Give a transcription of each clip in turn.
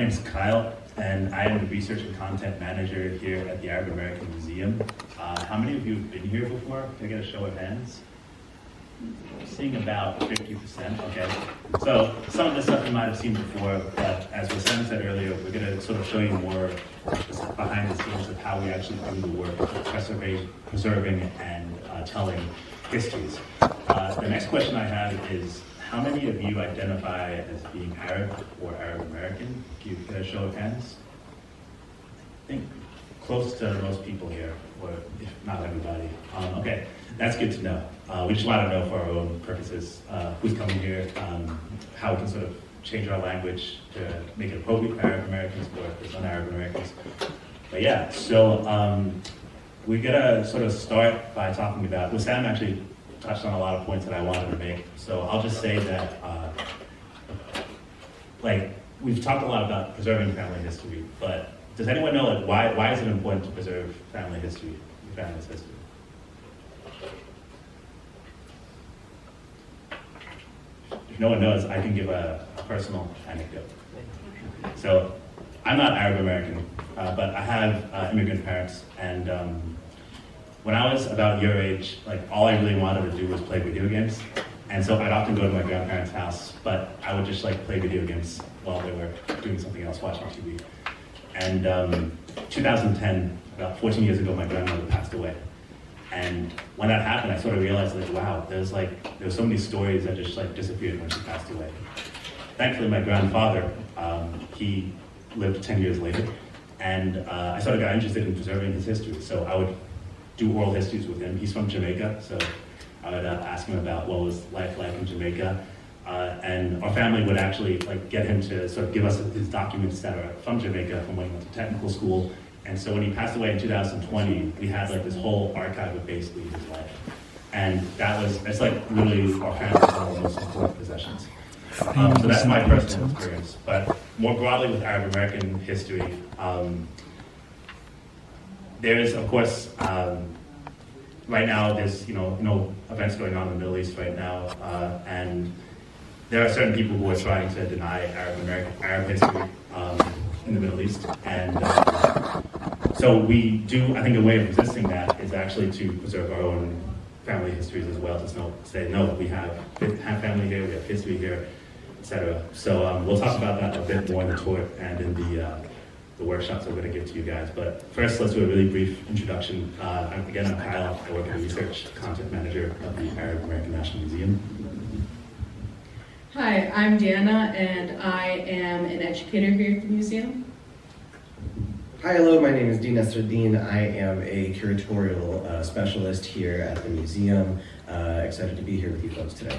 name is Kyle, and I am the Research and Content Manager here at the Arab American Museum. How many of you have been here before? Can I get a show of hands? I'm seeing about 50%, okay. So some of this stuff you might have seen before, but as Sam said earlier, we're going to sort of show you more behind the scenes of how we actually do the work of preserving and telling histories. The next question I have is, how many of you identify as being Arab or Arab American? Can you get a show of hands? I think close to most people here, or if not everybody. Okay, that's good to know. We just want to know for our own purposes who's coming here, how we can sort of change our language to make it appropriate for Arab Americans or for non-Arab Americans. But yeah, so we're gonna sort of start by talking about, well, Sam actually touched on a lot of points that I wanted to make. So I'll just say that, we've talked a lot about preserving family history, but does anyone know, why is it important to preserve family history, your family's history? If no one knows, I can give a personal anecdote. So I'm not Arab American, but I have immigrant parents, and when I was about your age, all I really wanted to do was play video games. And so I'd often go to my grandparents' house, but I would just play video games while they were doing something else, watching TV. And 2010, about 14 years ago, my grandmother passed away. And when that happened, I sort of realized, wow, there was so many stories that just disappeared when she passed away. Thankfully, my grandfather, he lived 10 years later, and I sort of got interested in preserving his history. So I would do oral histories with him. He's from Jamaica, so I would ask him about what was life like in Jamaica. And our family would actually get him to sort of give us his documents that are from Jamaica from when he went to technical school. And so when he passed away in 2020, we had this whole archive of basically his life. And it's really our family's one of the most important possessions. So that's my personal experience. But more broadly with Arab American history, there is, of course, right now there's events going on in the Middle East right now, and there are certain people who are trying to deny Arab history in the Middle East, and so we do. I think a way of resisting that is actually to preserve our own family histories as well. To say no, we have family here, we have history here, etc. So we'll talk about that a bit more in the tour and in the workshops we're going to give to you guys. But first, let's do a really brief introduction. Again, I'm Kyle. I work as a research content manager of the Arab American National Museum. Hi, I'm Deanna, and I am an educator here at the museum. Hi, hello, my name is Dina Sardine. I am a curatorial specialist here at the museum. Excited to be here with you folks today.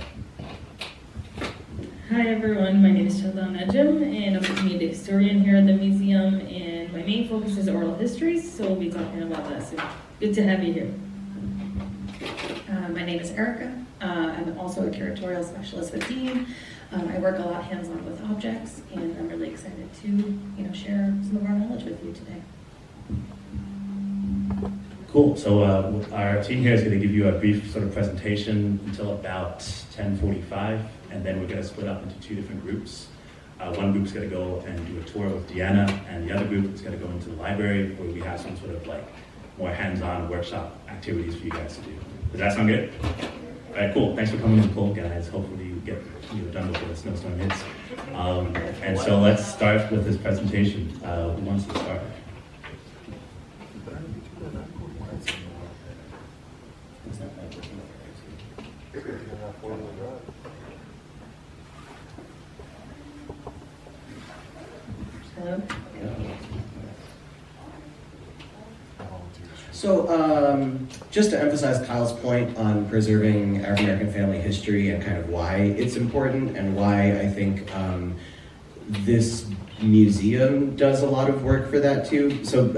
Hi everyone, my name is Shazan Najim, and I'm a community historian here at the museum, and my main focus is oral histories, so we'll be talking about that soon. Good to have you here. My name is Erica. I'm also a curatorial specialist with Dean. I work a lot hands-on with objects, and I'm really excited to share some of our knowledge with you today. Cool. So our team here is going to give you a brief sort of presentation until about 10:45, and then we're going to split up into two different groups. One group's going to go and do a tour with Deanna, and the other group is going to go into the library where we have some sort of more hands-on workshop activities for you guys to do. Does that sound good? All right, cool. Thanks for coming in cold, guys. Hopefully you get done before the snowstorm hits. And so let's start with this presentation. Who wants to start? Hello? So just to emphasize Kyle's point on preserving Arab American family history and kind of why it's important and why I think this museum does a lot of work for that too. So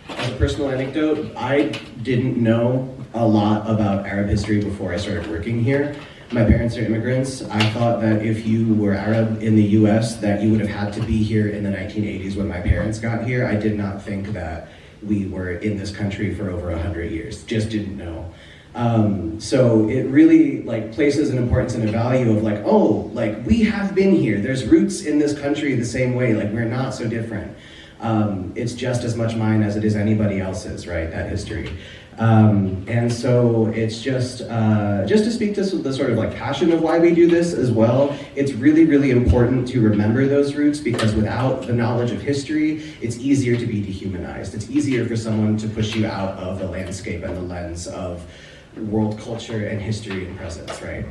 as a personal anecdote, I didn't know a lot about Arab history before I started working here. My parents are immigrants. I thought that if you were Arab in the US that you would have had to be here in the 1980s when my parents got here. I did not think that we were in this country for over 100 years. Just didn't know. So it really like places an importance and a value of like, oh, like we have been here. There's roots in this country the same way. Like we're not so different. It's just as much mine as it is anybody else's, right? That history. And so it's just to speak to the sort of like passion of why we do this as well. It's really, really important to remember those roots, because without the knowledge of history, it's easier to be dehumanized. It's easier for someone to push you out of the landscape and the lens of world culture and history and presence, right?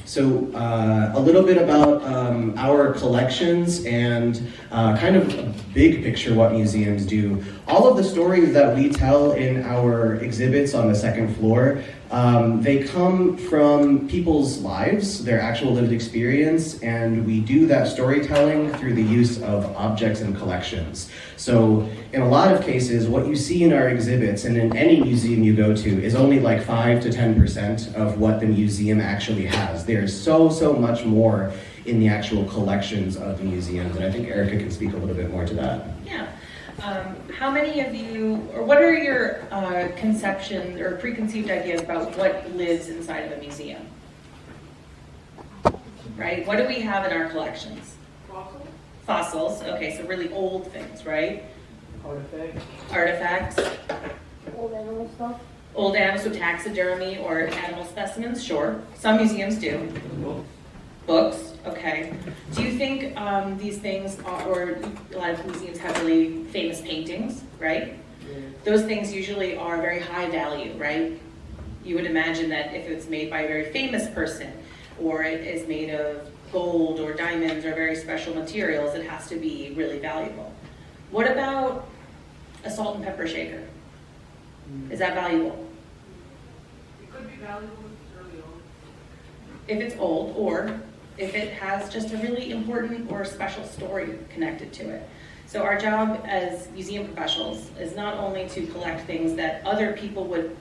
So a little bit about our collections and kind of a big picture what museums do. All of the stories that we tell in our exhibits on the second floor, they come from people's lives, their actual lived experience, and we do that storytelling through the use of objects and collections. So in a lot of cases, what you see in our exhibits and in any museum you go to is only like 5 to 10% of what the museum actually has. There's so much more in the actual collections of the museums, and I think Erica can speak a little bit more to that. Yeah. How many of you, or what are your conceptions or preconceived ideas about what lives inside of a museum? Right? What do we have in our collections? Fossils. Fossils. Okay, so really old things, right? Artifacts. Artifacts. Old animal stuff. Old animals, so taxidermy or animal specimens, sure. Some museums do. Books, okay. Do you think these things are, or a lot of museums have really famous paintings, right? Yeah. Those things usually are very high value, right? You would imagine that if it's made by a very famous person, or it is made of gold or diamonds or very special materials, it has to be really valuable. What about a salt and pepper shaker? Is that valuable? It could be valuable if it's early on. If it's old, or if it has just a really important or special story connected to it. So our job as museum professionals is not only to collect things that other people would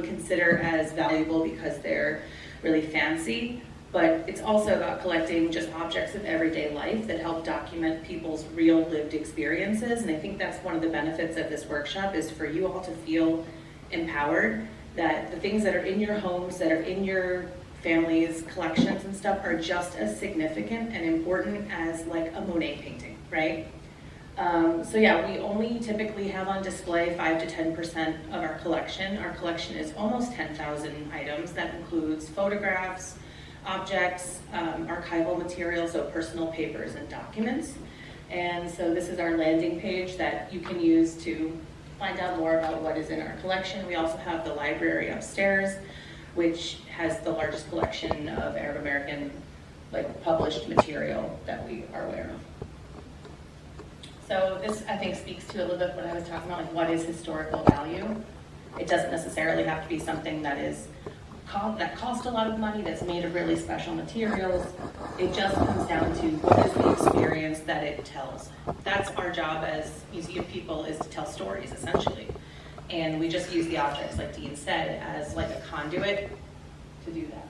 consider as valuable because they're really fancy, but it's also about collecting just objects of everyday life that help document people's real lived experiences. And I think that's one of the benefits of this workshop, is for you all to feel empowered that the things that are in your homes, that are in your families' collections and stuff, are just as significant and important as like a Monet painting, right? So yeah, we only typically have on display 5 to 10% of our collection. Our collection is almost 10,000 items. That includes photographs, objects, archival materials, so personal papers and documents. And so this is our landing page that you can use to find out more about what is in our collection. We also have the library upstairs, which has the largest collection of Arab American published material that we are aware of. So this, I think, speaks to a little bit what I was talking about, what is historical value. It doesn't necessarily have to be something that cost a lot of money, that's made of really special materials. It just comes down to what is the experience that it tells. That's our job as museum people, is to tell stories, essentially. And we just use the objects, like Dean said, as like a conduit to do that.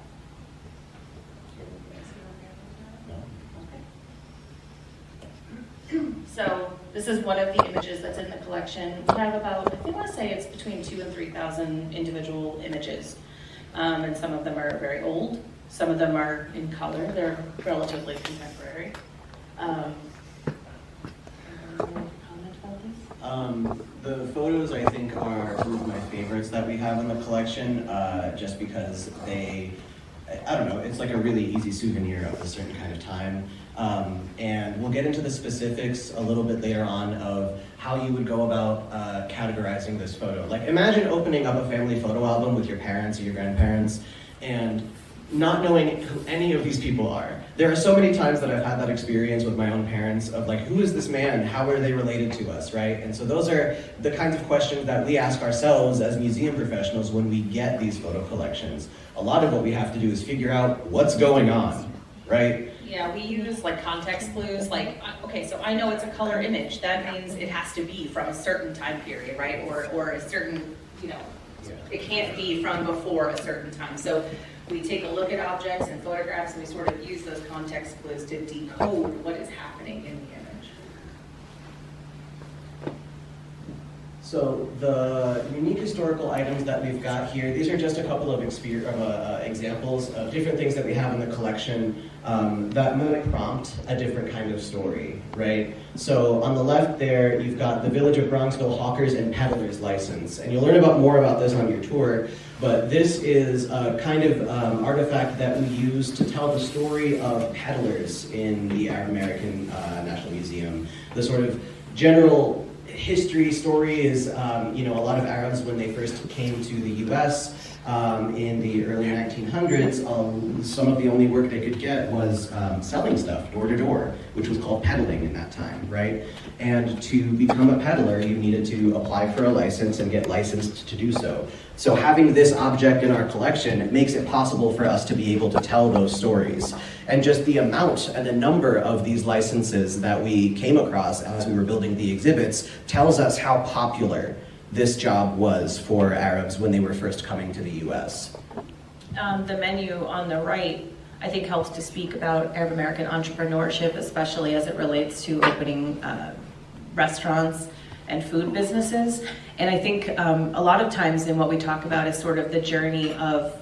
So this is one of the images that's in the collection. We have about, I want to say it's between 2,000 and 3,000 individual images. And some of them are very old. Some of them are in color. They're relatively contemporary. The photos, I think, are some of my favorites that we have in the collection, just because they, I don't know, it's like a really easy souvenir of a certain kind of time. And we'll get into the specifics a little bit later on of how you would go about categorizing this photo. Like, imagine opening up a family photo album with your parents or your grandparents and not knowing who any of these people are. There are so many times that I've had that experience with my own parents of like, who is this man? How are they related to us, right? And so those are the kinds of questions that we ask ourselves as museum professionals when we get these photo collections. A lot of what we have to do is figure out what's going on, right? Yeah, we use like context clues, like, okay, so I know it's a color image. That means it has to be from a certain time period, right? Or a certain, it can't be from before a certain time. So we take a look at objects and photographs, and we sort of use those context clues to decode what is happening in the image. So the unique historical items that we've got here, these are just a couple of examples of different things that we have in the collection that might prompt a different kind of story, right? So on the left there, you've got the Village of Bronxville Hawkers and Peddlers license, and you'll learn more about this on your tour, but this is a kind of artifact that we use to tell the story of peddlers in the Arab American National Museum. The sort of general history story is, a lot of Arabs, when they first came to the U.S. In the early 1900s, some of the only work they could get was selling stuff door to door, which was called peddling in that time, right? And to become a peddler, you needed to apply for a license and get licensed to do so. So having this object in our collection makes it possible for us to be able to tell those stories. And just the amount and the number of these licenses that we came across as we were building the exhibits tells us how popular this job was for Arabs when they were first coming to the U.S. The menu on the right, I think, helps to speak about Arab American entrepreneurship, especially as it relates to opening restaurants and food businesses. And I think a lot of times in what we talk about is sort of the journey of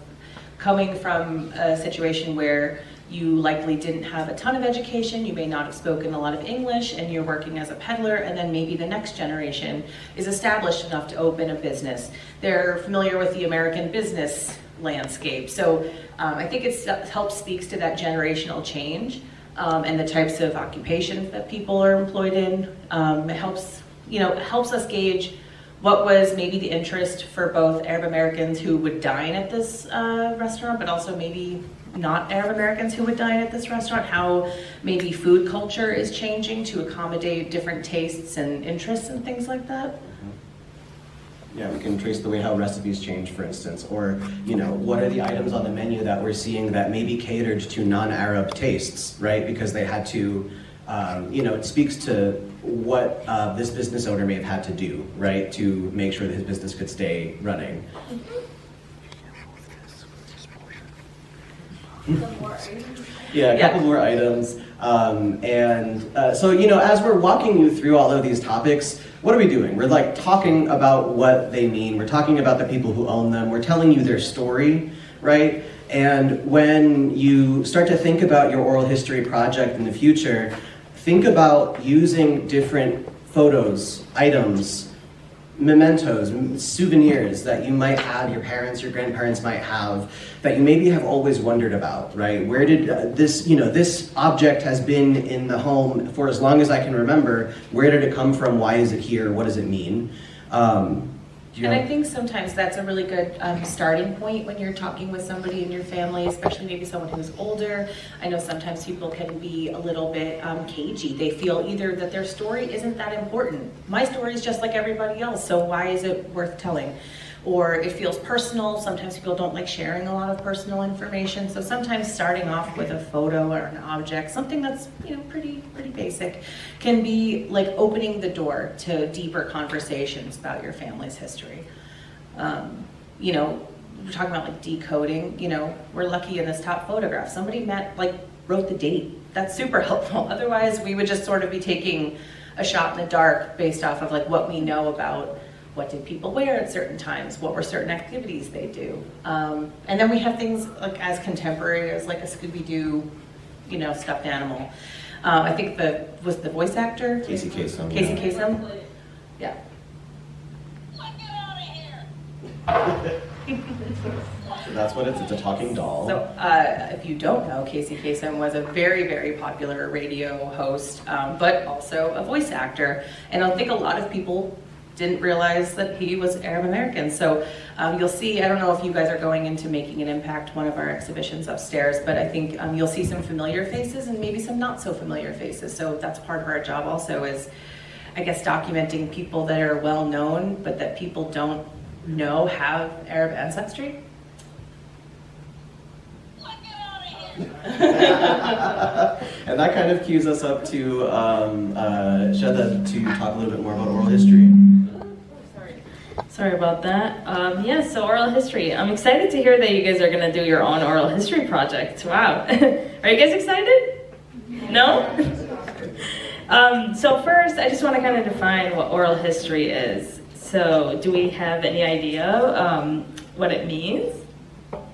coming from a situation where you likely didn't have a ton of education, you may not have spoken a lot of English, and you're working as a peddler, and then maybe the next generation is established enough to open a business. They're familiar with the American business landscape. So I think it helps speaks to that generational change and the types of occupations that people are employed in. It helps us gauge what was maybe the interest for both Arab Americans who would dine at this restaurant, but also maybe not Arab Americans who would dine at this restaurant, how maybe food culture is changing to accommodate different tastes and interests and things like that. Yeah, we can trace the way how recipes change, for instance, or, what are the items on the menu that we're seeing that maybe catered to non-Arab tastes, right? Because they had to, it speaks to what this business owner may have had to do, right, to make sure that his business could stay running. Yeah, a couple more items. So, as we're walking you through all of these topics, what are we doing? We're talking about what they mean. We're talking about the people who own them. We're telling you their story, right? And when you start to think about your oral history project in the future, think about using different photos, items, mementos, souvenirs that you might have, your parents, your grandparents might have, that you maybe have always wondered about, right? Where did this object has been in the home for as long as I can remember. Where did it come from? Why is it here? What does it mean? And I think sometimes that's a really good starting point when you're talking with somebody in your family, especially maybe someone who's older. I know sometimes people can be a little bit cagey. They feel either that their story isn't that important. My story is just like everybody else, so why is it worth telling? Or it feels personal. Sometimes people don't like sharing a lot of personal information. So sometimes starting off with a photo or an object, something that's pretty basic, can be like opening the door to deeper conversations about your family's history. We're talking about like decoding. We're lucky in this top photograph. Somebody wrote the date. That's super helpful. Otherwise, we would just sort of be taking a shot in the dark based off of like what we know about what did people wear at certain times, what were certain activities they do. And then we have things like as contemporary as like a Scooby-Doo, stuffed animal. I think was the voice actor? Casey Kasem. Casey Kasem? Yeah. So that's what it's a talking doll. So if you don't know, Casey Kasem was a very, very popular radio host, but also a voice actor. And I think a lot of people didn't realize that he was Arab American. So you'll see, I don't know if you guys are going into Making an Impact, one of our exhibitions upstairs, but I think you'll see some familiar faces and maybe some not so familiar faces. So that's part of our job also is, I guess, documenting people that are well known, but that people don't know have Arab ancestry. And that kind of cues us up to Shada to talk a little bit more about oral history. Sorry about that. So oral history. I'm excited to hear that you guys are going to do your own oral history project. Wow. Are you guys excited? No? So first, I just want to kind of define what oral history is. So do we have any idea what it means?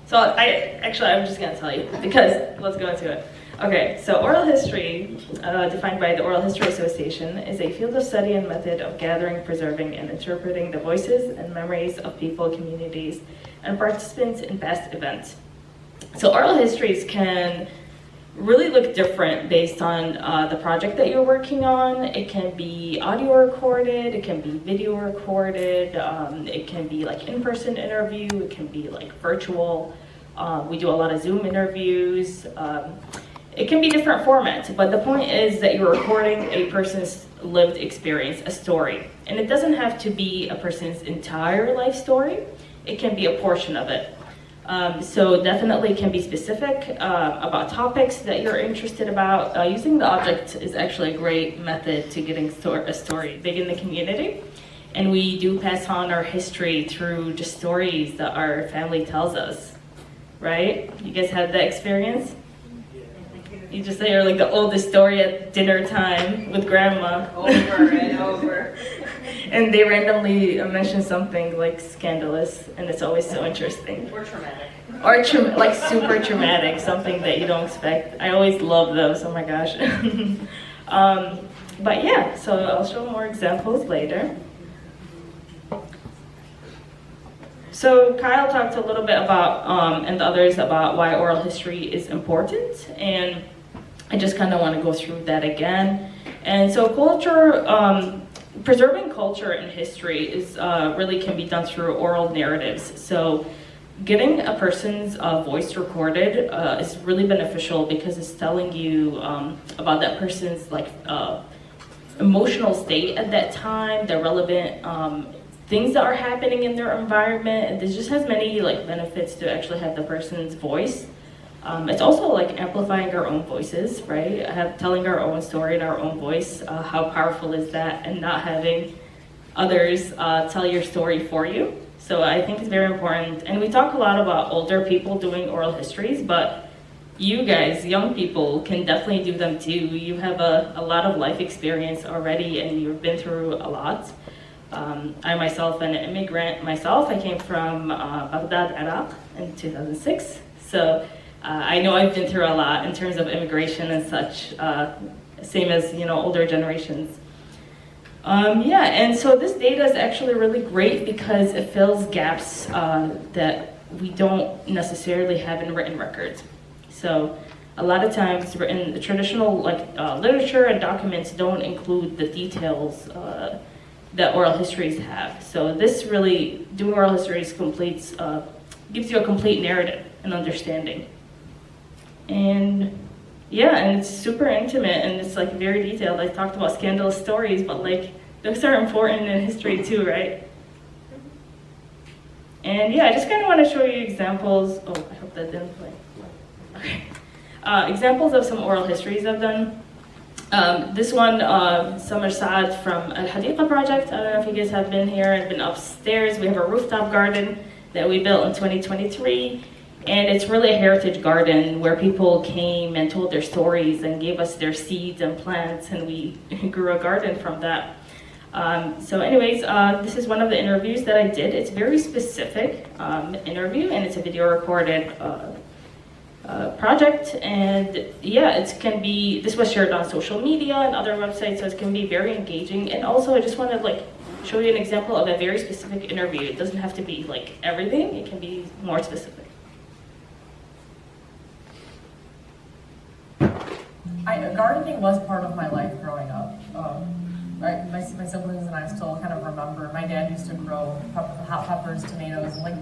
So I'm just gonna tell you because let's go into it. Okay, so oral history, defined by the Oral History Association, is a field of study and method of gathering, preserving, and interpreting the voices and memories of people, communities, and participants in past events. So oral histories can really look different based on the project that you're working on. It can be audio recorded, it can be video recorded, it can be like in-person interview, it can be like virtual. We do a lot of Zoom interviews. It can be different formats, but the point is that you're recording a person's lived experience, a story. And it doesn't have to be a person's entire life story. It can be a portion of it. So definitely can be specific about topics that you're interested about. Using the object is actually a great method to getting a story big in the community. And we do pass on our history through just stories that our family tells us, right? You guys had that experience? You just say you're like the oldest story at dinner time with grandma. Over and over. And they randomly mention something like scandalous, and it's always so interesting. Or traumatic. Or like super traumatic, something that you don't expect. I always love those, oh my gosh. But yeah, so I'll show more examples later. So Kyle talked a little bit about, and the others, about why oral history is important, and I just kind of want to go through that again. And so preserving culture and history is really can be done through oral narratives. So getting a person's voice recorded is really beneficial because it's telling you about that person's like emotional state at that time, the relevant things that are happening in their environment. And this just has many like benefits to actually have the person's voice. It's also like amplifying our own voices, right? Telling our own story in our own voice. How powerful is that? And not having others tell your story for you. So I think it's very important. And we talk a lot about older people doing oral histories, but you guys, young people, can definitely do them too. You have a lot of life experience already, and you've been through a lot. I myself am an immigrant myself. I came from Baghdad, Iraq in 2006. So I know I've been through a lot in terms of immigration and such, same as, older generations. And so this data is actually really great because it fills gaps that we don't necessarily have in written records. So a lot of times the traditional literature and documents don't include the details that oral histories have. So this really, doing oral histories gives you a complete narrative and understanding. And and it's super intimate and it's like very detailed. I talked about scandalous stories, but like those are important in history too, right? And I just kind of want to show you examples. Oh, I hope that didn't play. Okay. Examples of some oral histories I've done. This one, Summer Saad from Al Hadiqa project. I don't know if you guys have been here. I've been upstairs. We have a rooftop garden that we built in 2023. And it's really a heritage garden where people came and told their stories and gave us their seeds and plants, and we grew a garden from that. This is one of the interviews that I did. It's a very specific interview, and it's a video recorded project. And this was shared on social media and other websites, so it can be very engaging. And also, I just want to show you an example of a very specific interview. It doesn't have to be everything. It can be more specific. Gardening was part of my life growing up. My siblings and I still kind of remember. My dad used to grow hot peppers, tomatoes, the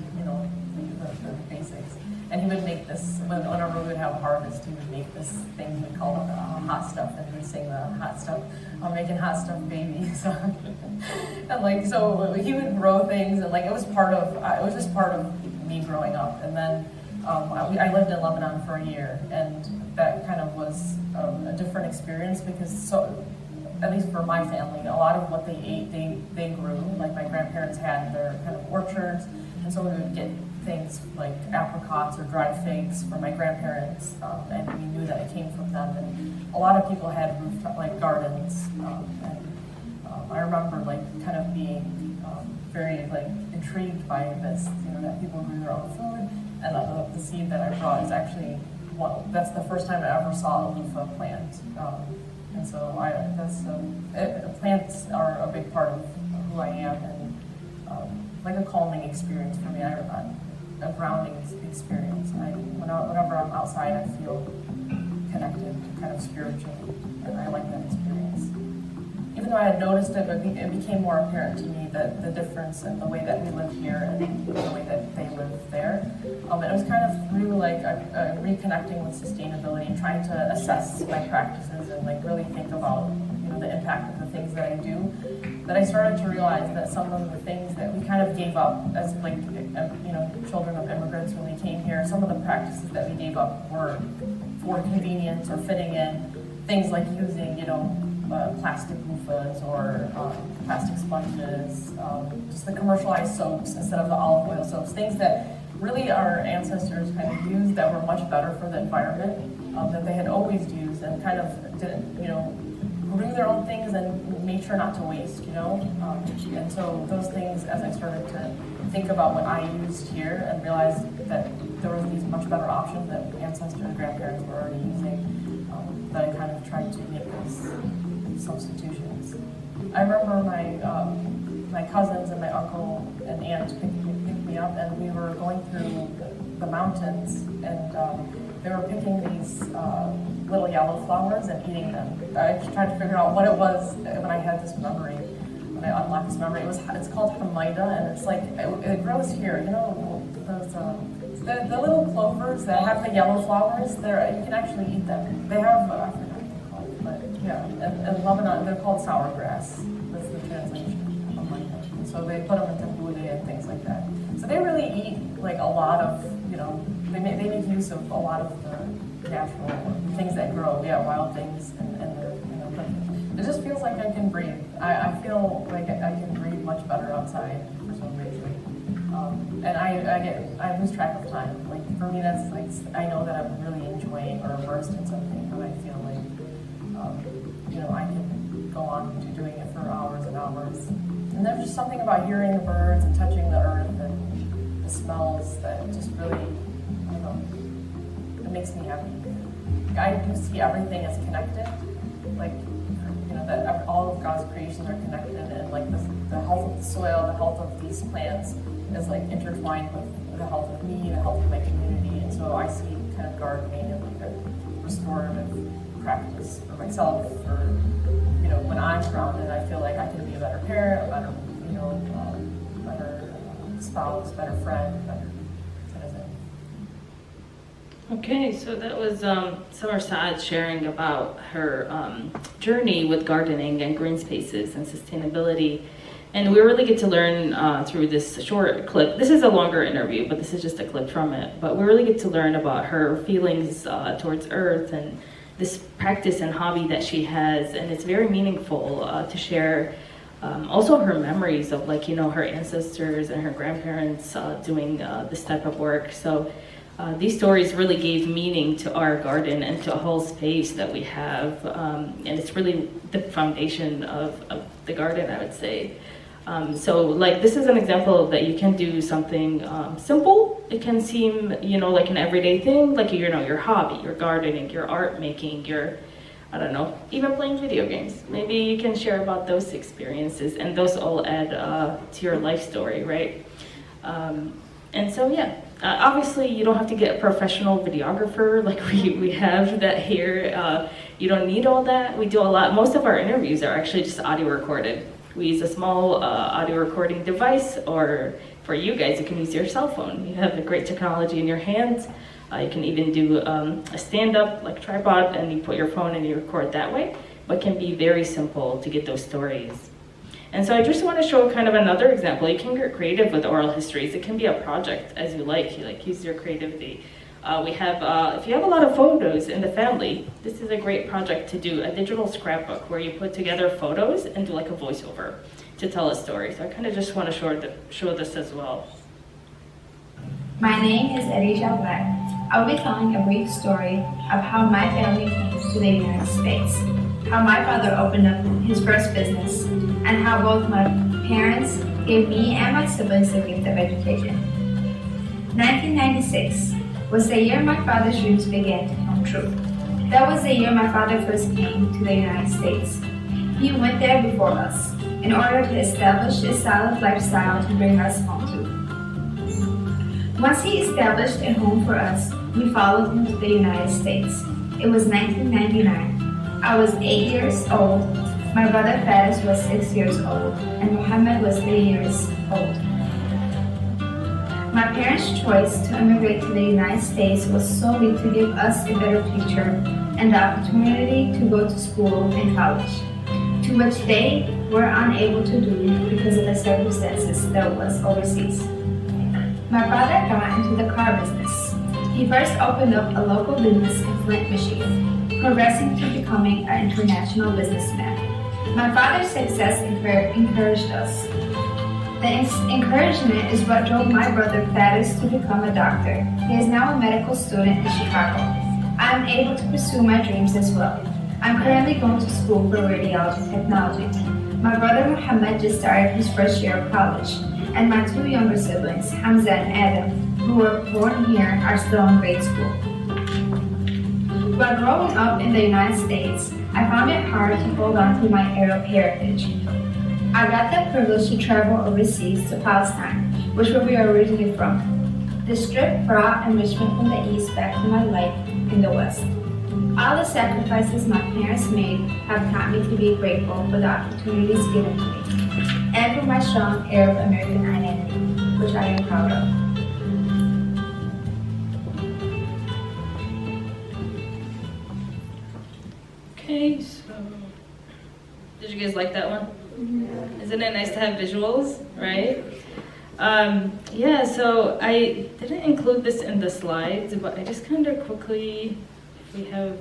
basics. And he would make this, whenever we would have a harvest, he would make this thing we call hot stuff, and we'd sing the hot stuff, I'm making hot stuff, baby. So, so he would grow things, and it was just part of me growing up. And then I lived in Lebanon for a year, and that kind of was a different experience because, at least for my family, a lot of what they ate, they grew. Like my grandparents had their kind of orchards, and so we would get things like apricots or dried figs from my grandparents, and we knew that it came from them. And a lot of people had rooftop gardens, I remember like kind of being very like intrigued by this, you know, that people grew their own food, and the seed that I brought is actually that's the first time I ever saw a loofah plant, and so plants are a big part of who I am, and like a calming experience for me, a grounding experience. Whenever I'm outside, I feel connected, kind of spiritually, and I like that experience. Even though I had noticed it, it became more apparent to me that the difference in the way that we live here and the way that they live there. And it was kind of through like reconnecting with sustainability and trying to assess my practices and like really think about, you know, the impact of the things that I do, that I started to realize that some of the things that we kind of gave up as like, you know, children of immigrants when we came here, some of the practices that we gave up were for convenience or fitting in, things like using, you know, plastic loofahs or plastic sponges, just the commercialized soaps instead of the olive oil soaps, things that really our ancestors kind of used that were much better for the environment, that they had always used, and kind of didn't, you know, grew their own things and made sure not to waste, you know. And so those things, as I started to think about what I used here and realized that there were these much better options that ancestors and grandparents were already using, that I kind of tried to make those substitutions. I remember my cousins and my uncle and aunt picked me up, and we were going through the mountains, and they were picking these little yellow flowers and eating them. I just tried to figure out what it was when I had this memory, when I unlocked this memory. It's called Hamida, and it's like, it grows here, you know, those, the little clovers that have the yellow flowers, you can actually eat them. They have, I forgot what they're called, but yeah, and Lebanon, they're called sour grass. That's the translation of Hamida. And so they put them into boulet and things like that. So they really eat like a lot of, you know, they make use of a lot of the natural things that grow, wild things, and you know, but it just feels like I can breathe. I feel like I can breathe much better outside for some reason. And I lose track of time. Like for me, that's like, I know that I'm really enjoying or immersed in something, but I feel like, you know, I can go on doing it for hours and hours. And there's just something about hearing the birds and touching the earth and the smells that just really, you know, it makes me happy. I do see everything as connected, like, you know, that all of God's creations are connected, and like the health of the soil, the health of these plants is like intertwined with the health of me, the health of my community, and so I see kind of gardening and like a restorative practice for myself, or, you know, when I'm grounded, I feel like I can be a better parent, a better, you know, better spouse, better friend, better citizen. Okay, so that was Summer Saad sharing about her journey with gardening and green spaces and sustainability. And we really get to learn through this short clip. This is a longer interview, but this is just a clip from it. But we really get to learn about her feelings towards Earth and this practice and hobby that she has. And it's very meaningful to share also her memories of, like, you know, her ancestors and her grandparents doing this type of work. So these stories really gave meaning to our garden and to a whole space that we have. And it's really the foundation of the garden, I would say. So like, this is an example that you can do something simple. It can seem, you know, like an everyday thing, like, you know, your hobby, your gardening, your art making, your, I don't know, even playing video games. Maybe you can share about those experiences, and those all add to your life story, right? And so, yeah, obviously you don't have to get a professional videographer like we have that here. You don't need all that. We do a lot. Most of our interviews are actually just audio recorded. We use a small audio recording device, or for you guys, you can use your cell phone. You have a great technology in your hands. You can even do a stand-up, like tripod, and you put your phone and you record that way. But it can be very simple to get those stories. And so I just want to show kind of another example. You can get creative with oral histories. It can be a project as you like. You like use your creativity. We have, if you have a lot of photos in the family, this is a great project to do, a digital scrapbook where you put together photos and do like a voiceover to tell a story. So I kind of just want to show this as well. My name is Edisha Black. I will be telling a brief story of how my family came to the United States, how my father opened up his first business, and how both my parents gave me and my siblings the gift of education. 1996 was the year my father's dreams began to come true. That was the year my father first came to the United States. He went there before us in order to establish a solid lifestyle to bring us home to. Once he established a home for us, we followed him to the United States. It was 1999. I was 8 years old, my brother Faris was 6 years old, and Muhammad was 3 years old. My parents' choice to immigrate to the United States was solely to give us a better future and the opportunity to go to school and college, to which they were unable to do because of the circumstances that was overseas. My father got into the car business. He first opened up a local business in Flint, Michigan, progressing to becoming an international businessman. My father's success encouraged us. The encouragement is what drove my brother Faris to become a doctor. He is now a medical student in Chicago. I am able to pursue my dreams as well. I'm currently going to school for radiology technology. My brother Muhammad just started his first year of college, and my two younger siblings, Hamza and Adam, who were born here, are still in grade school. While growing up in the United States, I found it hard to hold on to my Arab heritage. I got the privilege to travel overseas to Palestine, which where we are originally from. This trip brought enrichment from the East back to my life in the West. All the sacrifices my parents made have taught me to be grateful for the opportunities given to me, and for my strong Arab American identity, which I am proud of. Okay, so did you guys like that one? Isn't it nice to have visuals, right? Yeah, so I didn't include this in the slides, but I just kind of quickly, if we have...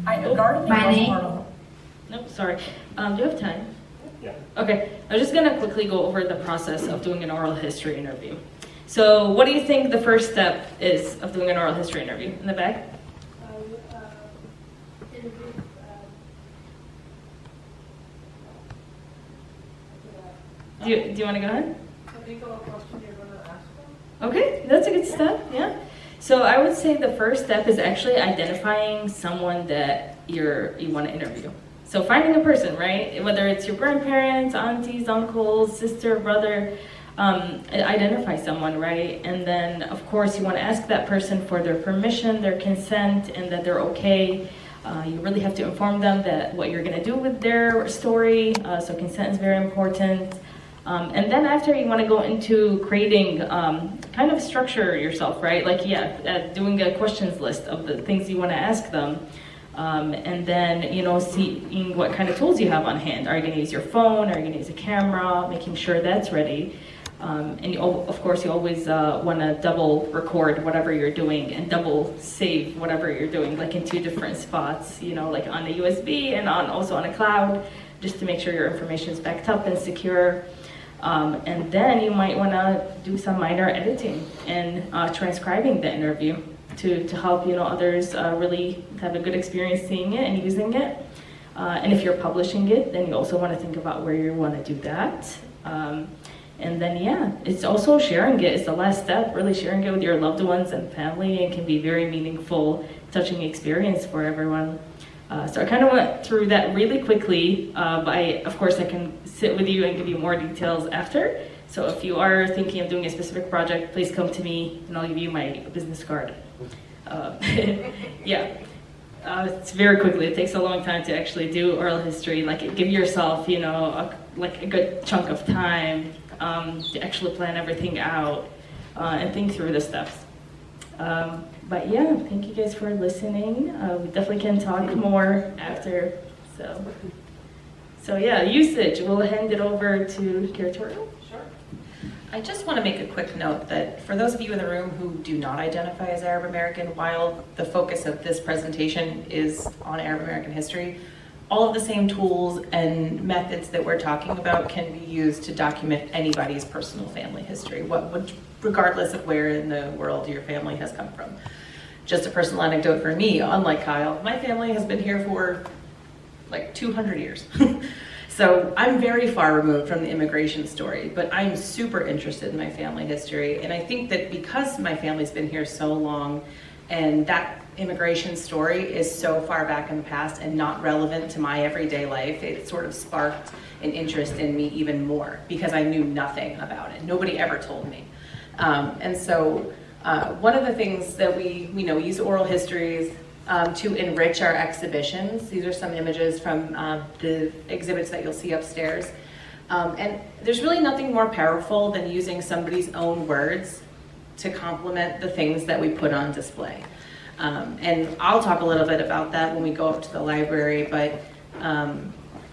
Gardening My was name? part of Nope, sorry. Do you have time? Yeah. Okay, I'm just gonna quickly go over the process of doing an oral history interview. So what do you think the first step is of doing an oral history interview? In the back? Do you want to go ahead? Think of a question you're going to ask them. Okay, that's a good step, yeah. So I would say the first step is actually identifying someone that you want to interview. So finding a person, right? Whether it's your grandparents, aunties, uncles, sister, brother, identify someone, right? And then, of course, you want to ask that person for their permission, their consent, and that they're okay. You really have to inform them that what you're going to do with their story. So consent is very important. And then after, you want to go into creating kind of structure yourself, right? Like, doing a questions list of the things you want to ask them. And then, seeing what kind of tools you have on hand. Are you going to use your phone? Are you going to use a camera? Making sure that's ready. And of course, you always want to double record whatever you're doing and double save whatever you're doing, like in 2 different spots, like on a USB and also on a cloud, just to make sure your information is backed up and secure. And then you might want to do some minor editing and transcribing the interview to help others really have a good experience seeing it and using it. And if you're publishing it, then you also want to think about where you want to do that. And then, it's also sharing it is the last step, really sharing it with your loved ones and family, and can be very meaningful, touching experience for everyone. So I kind of went through that really quickly, but of course I can sit with you and give you more details after. So if you are thinking of doing a specific project, please come to me and I'll give you my business card. It's very quickly. It takes a long time to actually do oral history. Like, give yourself, a good chunk of time to actually plan everything out and think through the steps. But thank you guys for listening. We definitely can talk more after. So usage. We'll hand it over to curatorial. Sure. I just want to make a quick note that for those of you in the room who do not identify as Arab American, while the focus of this presentation is on Arab American history, all of the same tools and methods that we're talking about can be used to document anybody's personal family history, regardless of where in the world your family has come from. Just a personal anecdote for me, unlike Kyle, my family has been here for like 200 years. So I'm very far removed from the immigration story, but I'm super interested in my family history. And I think that because my family's been here so long and that immigration story is so far back in the past and not relevant to my everyday life, it sort of sparked an interest in me even more because I knew nothing about it. Nobody ever told me. And so one of the things that we use oral histories to enrich our exhibitions. These are some images from the exhibits that you'll see upstairs. And there's really nothing more powerful than using somebody's own words to complement the things that we put on display. And I'll talk a little bit about that when we go up to the library, but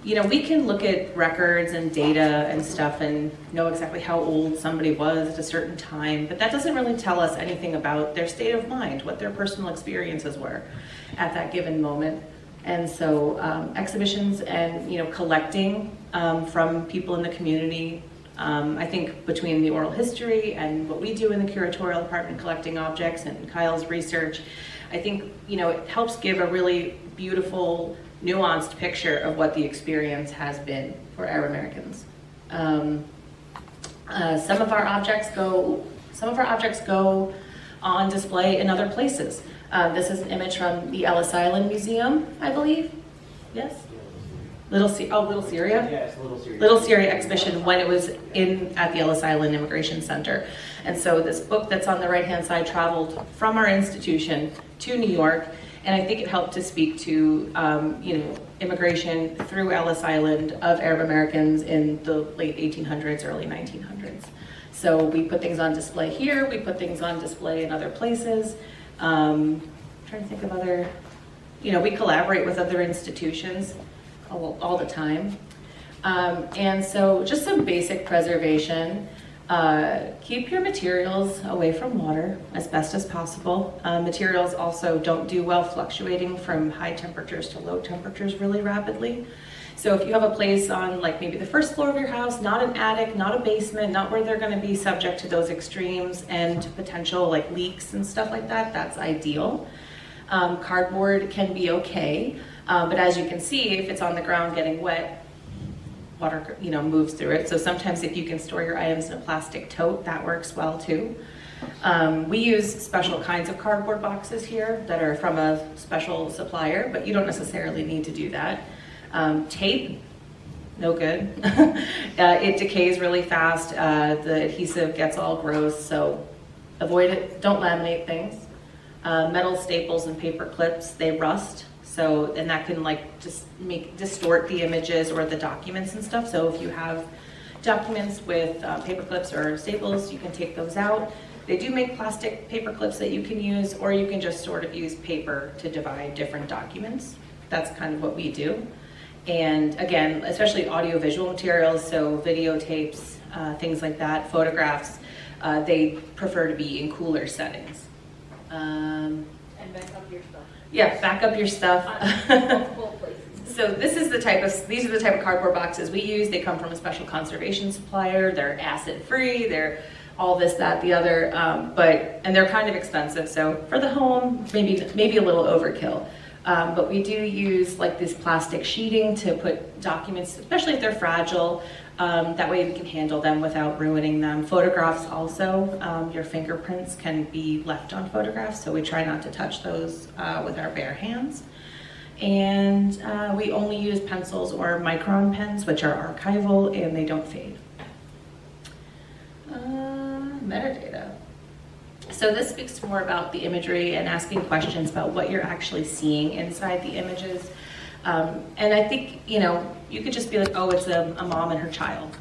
we can look at records and data and stuff and know exactly how old somebody was at a certain time, but that doesn't really tell us anything about their state of mind, what their personal experiences were at that given moment. And so exhibitions and collecting from people in the community, I think between the oral history and what we do in the curatorial department collecting objects and Kyle's research, I think it helps give a really beautiful, nuanced picture of what the experience has been for Arab Americans. Some of our objects go on display in other places. This is an image from the Ellis Island Museum, I believe. Yes? Little Syria? Yes, Little Syria. Little Syria exhibition when it was at the Ellis Island Immigration Center. And so this book that's on the right-hand side traveled from our institution to New York, and I think it helped to speak to immigration through Ellis Island of Arab Americans in the late 1800s, early 1900s. So we put things on display here, we put things on display in other places. Trying to think of other, we collaborate with other institutions all the time. And so just some basic preservation. Keep your materials away from water as best as possible. Materials also don't do well fluctuating from high temperatures to low temperatures really rapidly. So if you have a place on maybe the first floor of your house, not an attic, not a basement, not where they're going to be subject to those extremes and potential leaks and stuff like that, that's ideal. Cardboard can be okay, but as you can see, if it's on the ground getting wet, water moves through it. So sometimes if you can store your items in a plastic tote, that works well too. We use special kinds of cardboard boxes here that are from a special supplier, but you don't necessarily need to do that. Tape, no good. It decays really fast. The adhesive gets all gross, so avoid it. Don't laminate things. Metal staples and paper clips, they rust. So, and that can just distort the images or the documents and stuff. So if you have documents with paper clips or staples, you can take those out. They do make plastic paper clips that you can use, or you can just sort of use paper to divide different documents. That's kind of what we do. And again, especially audiovisual materials, so videotapes, things like that, photographs, they prefer to be in cooler settings. And back up your stuff. Yeah, back up your stuff. Multiple places. So these are the type of cardboard boxes we use. They come from a special conservation supplier. They're acid-free. They're all this, that, the other, and they're kind of expensive. So for the home, maybe a little overkill. But we do use this plastic sheeting to put documents, especially if they're fragile. That way we can handle them without ruining them. Photographs also, your fingerprints can be left on photographs, so we try not to touch those with our bare hands. And we only use pencils or micron pens, which are archival and they don't fade. Metadata. So this speaks more about the imagery and asking questions about what you're actually seeing inside the images. And I think, you could just be like, oh, it's a mom and her child.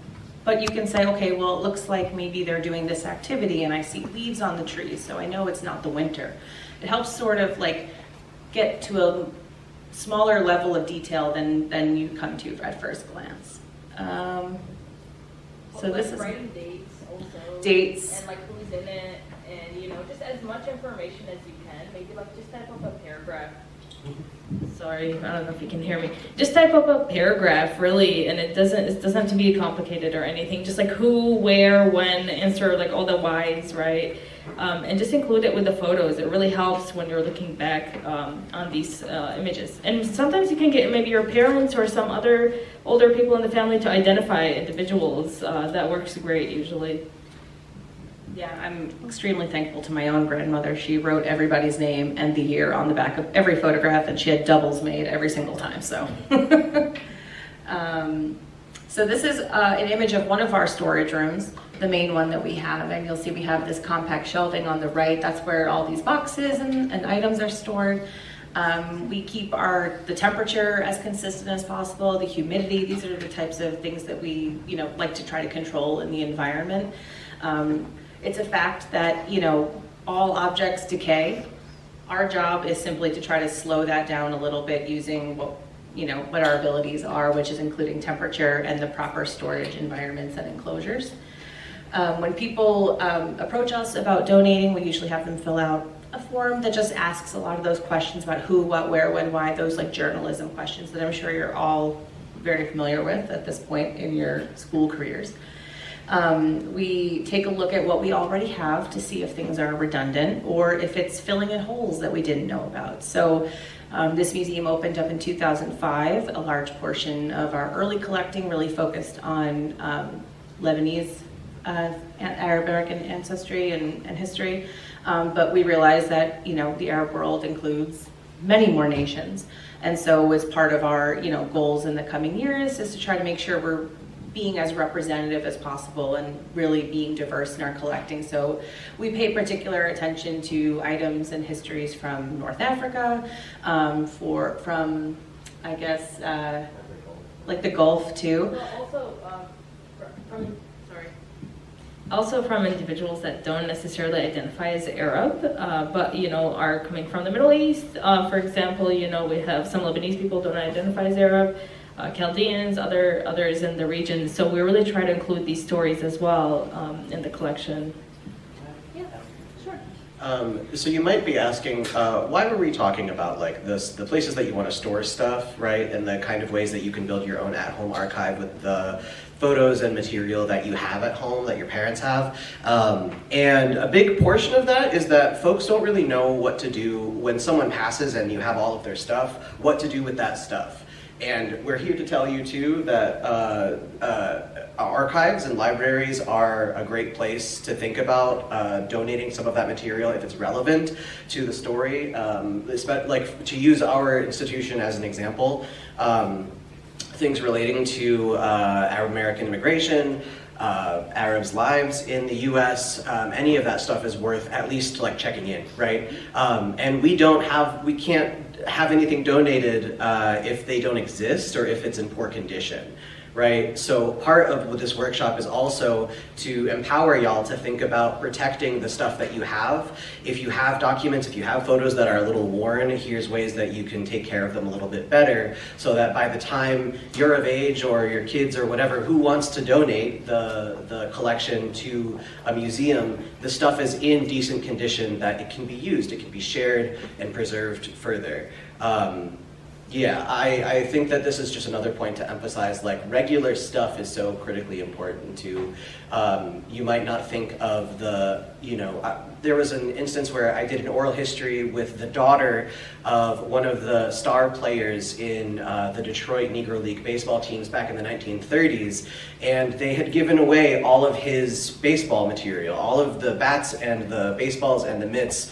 But you can say, okay, well, it looks like maybe they're doing this activity and I see leaves on the trees, so I know it's not the winter. It helps sort of get to a smaller level of detail than you come to at first glance. So this is writing dates also. Dates. And who's in it, and just as much information as you can. Maybe just type up a paragraph Sorry, I don't know if you can hear me. Just type up a paragraph, really, and it doesn't have to be complicated or anything. Just like who, where, when, answer like all the whys, right? And just include it with the photos. It really helps when you're looking back on these images. And sometimes you can get maybe your parents or some other older people in the family to identify individuals. That works great usually. Yeah, I'm extremely thankful to my own grandmother. She wrote everybody's name and the year on the back of every photograph, and she had doubles made every single time. So, so this is an image of one of our storage rooms, the main one that we have, and you'll see we have this compact shelving on the right. That's where all these boxes and items are stored. We keep the temperature as consistent as possible, the humidity. These are the types of things that we, like to try to control in the environment. It's a fact that, all objects decay. Our job is simply to try to slow that down a little bit using what our abilities are, which is including temperature and the proper storage environments and enclosures. When people approach us about donating, we usually have them fill out a form that just asks a lot of those questions about who, what, where, when, why, those like journalism questions that I'm sure you're all very familiar with at this point in your school careers. We take a look at what we already have to see if things are redundant or if it's filling in holes that we didn't know about. So this museum opened up in 2005. A large portion of our early collecting really focused on Lebanese Arab American ancestry and history. But we realized that, the Arab world includes many more nations. And so as part of our, goals in the coming years is to try to make sure we're being as representative as possible and really being diverse in our collecting. So we pay particular attention to items and histories from North Africa, from I guess, like the Gulf too. Also from individuals that don't necessarily identify as Arab, but are coming from the Middle East. For example, we have some Lebanese people don't identify as Arab. Chaldeans, others in the region. So we really try to include these stories as well in the collection. Yeah, sure. So you might be asking, why were we talking about like the places that you want to store stuff, right? And the kind of ways that you can build your own at-home archive with the photos and material that you have at home, that your parents have. And a big portion of that is that folks don't really know what to do when someone passes and you have all of their stuff, what to do with that stuff. And we're here to tell you too that archives and libraries are a great place to think about donating some of that material if it's relevant to the story. Like to use our institution as an example, things relating to Arab American immigration, Arabs' lives in the U.S., any of that stuff is worth at least like checking in, right? And we can't have anything donated if they don't exist or if it's in poor condition, right? So part of this workshop is also to empower y'all to think about protecting the stuff that you have. If you have documents, if you have photos that are a little worn, here's ways that you can take care of them a little bit better so that by the time you're of age or your kids or whatever who wants to donate the collection to a museum, the stuff is in decent condition that it can be used, it can be shared and preserved further. Yeah, I think that this is just another point to emphasize, like regular stuff is so critically important to, you might not think of there was an instance where I did an oral history with the daughter of one of the star players in the Detroit Negro League baseball teams back in the 1930s, and they had given away all of his baseball material, all of the bats and the baseballs and the mitts.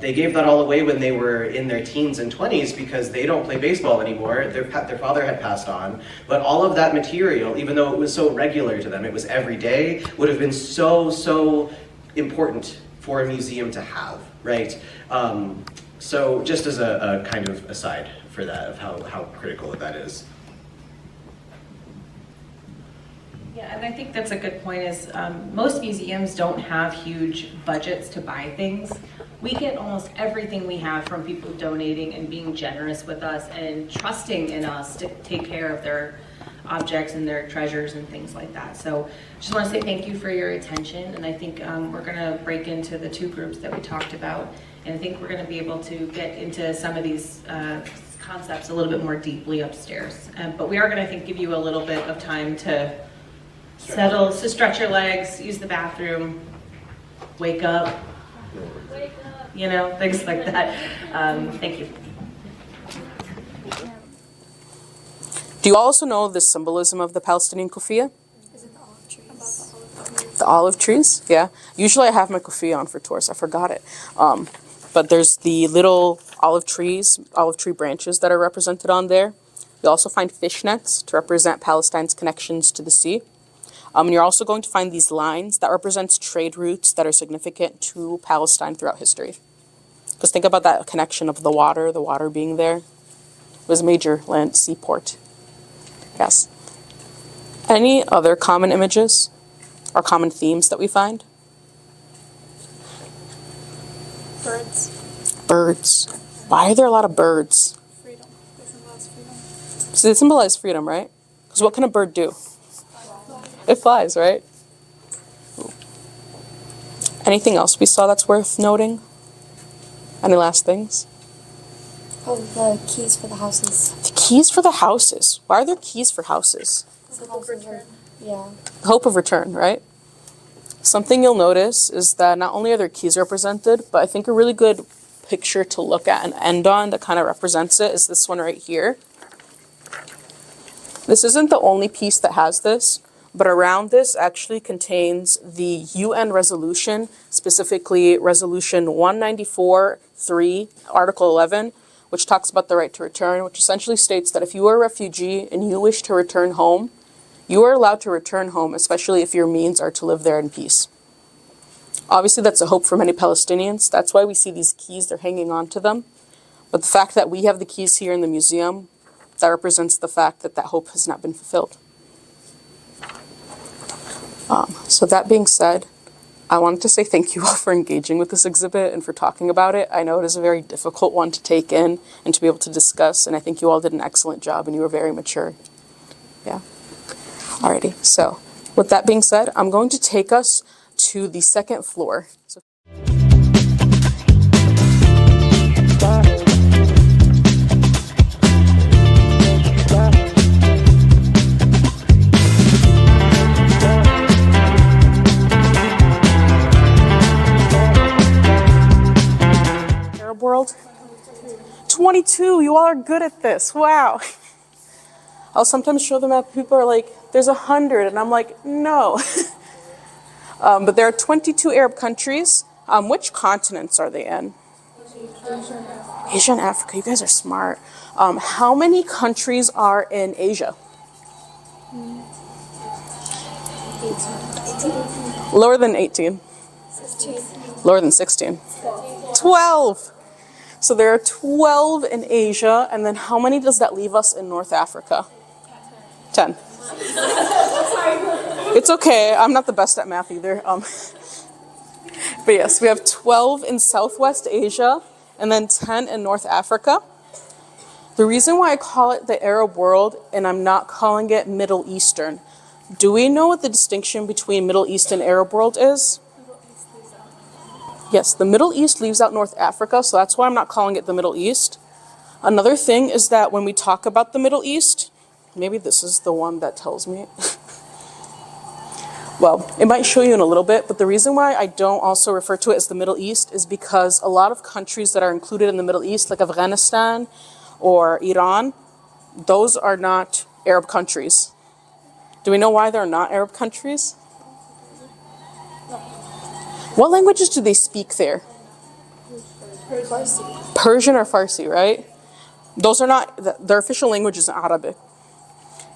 They gave that all away when they were in their teens and 20s because they don't play baseball anymore. Their father had passed on, but all of that material, even though it was so regular to them, it was every day, would have been so important for a museum to have, right? So just as a kind of aside for that, of how critical that is. Yeah, and I think that's a good point is most museums don't have huge budgets to buy things. We get almost everything we have from people donating and being generous with us and trusting in us to take care of objects and their treasures and things like that. So just want to say thank you for your attention, and I think we're going to break into the two groups that we talked about, and I think we're going to be able to get into some of these concepts a little bit more deeply upstairs. But we are going to, I think, give you a little bit of time to settle, to stretch your legs, use the bathroom, wake up, you know, things like that. Thank you. Do you also know the symbolism of the Palestinian kufiya? Is it the olive trees? The olive trees? Yeah. Usually I have my kufiya on for tours. I forgot it. But there's the little olive tree branches that are represented on there. You'll also find fishnets to represent Palestine's connections to the sea. And you're also going to find these lines that represents trade routes that are significant to Palestine throughout history. Because think about that connection of the water being there. It was a major land seaport. Yes. Any other common images or common themes that we find? Birds. Birds. Why are there a lot of birds? Freedom. They symbolize freedom. So they symbolize freedom, right? Because what can a bird do? It flies, right? Anything else we saw that's worth noting? Any last things? Oh, the keys for the houses. The keys for the houses. Why are there keys for houses? The hope of return. Yeah. The hope of return, right? Something you'll notice is that not only are there keys represented, but I think a really good picture to look at and end on that kind of represents it is this one right here. This isn't the only piece that has this, but around this actually contains the UN resolution, specifically Resolution 194.3, Article 11, which talks about the right to return, which essentially states that if you are a refugee and you wish to return home, you are allowed to return home, especially if your means are to live there in peace. Obviously, that's a hope for many Palestinians. That's why we see these keys, they're hanging on to them. But the fact that we have the keys here in the museum, that represents the fact that that hope has not been fulfilled. So that being said, I wanted to say thank you all for engaging with this exhibit and for talking about it. I know it is a very difficult one to take in and to be able to discuss, and I think you all did an excellent job and you were very mature. Yeah. Alrighty, so with that being said, I'm going to take us to the second floor. So Arab world? 22, you all are good at this, wow. I'll sometimes show them that people are like, there's 100, and I'm like, no. But there are 22 Arab countries. Which continents are they in? Asia and Africa. You guys are smart. How many countries are in Asia? 18. Lower than 18. 16. Lower than 16. 12. So there are 12 in Asia, and then how many does that leave us in North Africa? 10. It's okay, I'm not the best at math either. But yes, we have 12 in Southwest Asia, and then 10 in North Africa. The reason why I call it the Arab world, and I'm not calling it Middle Eastern, do we know what the distinction between Middle East and Arab world is? Yes, the Middle East leaves out North Africa, so that's why I'm not calling it the Middle East. Another thing is that when we talk about the Middle East, maybe this is the one that tells me. Well, it might show you in a little bit, but the reason why I don't also refer to it as the Middle East is because a lot of countries that are included in the Middle East, like Afghanistan or Iran, those are not Arab countries. Do we know why they're not Arab countries? What languages do they speak there? Farsi. Persian or Farsi, right? Those are not, their official language is Arabic.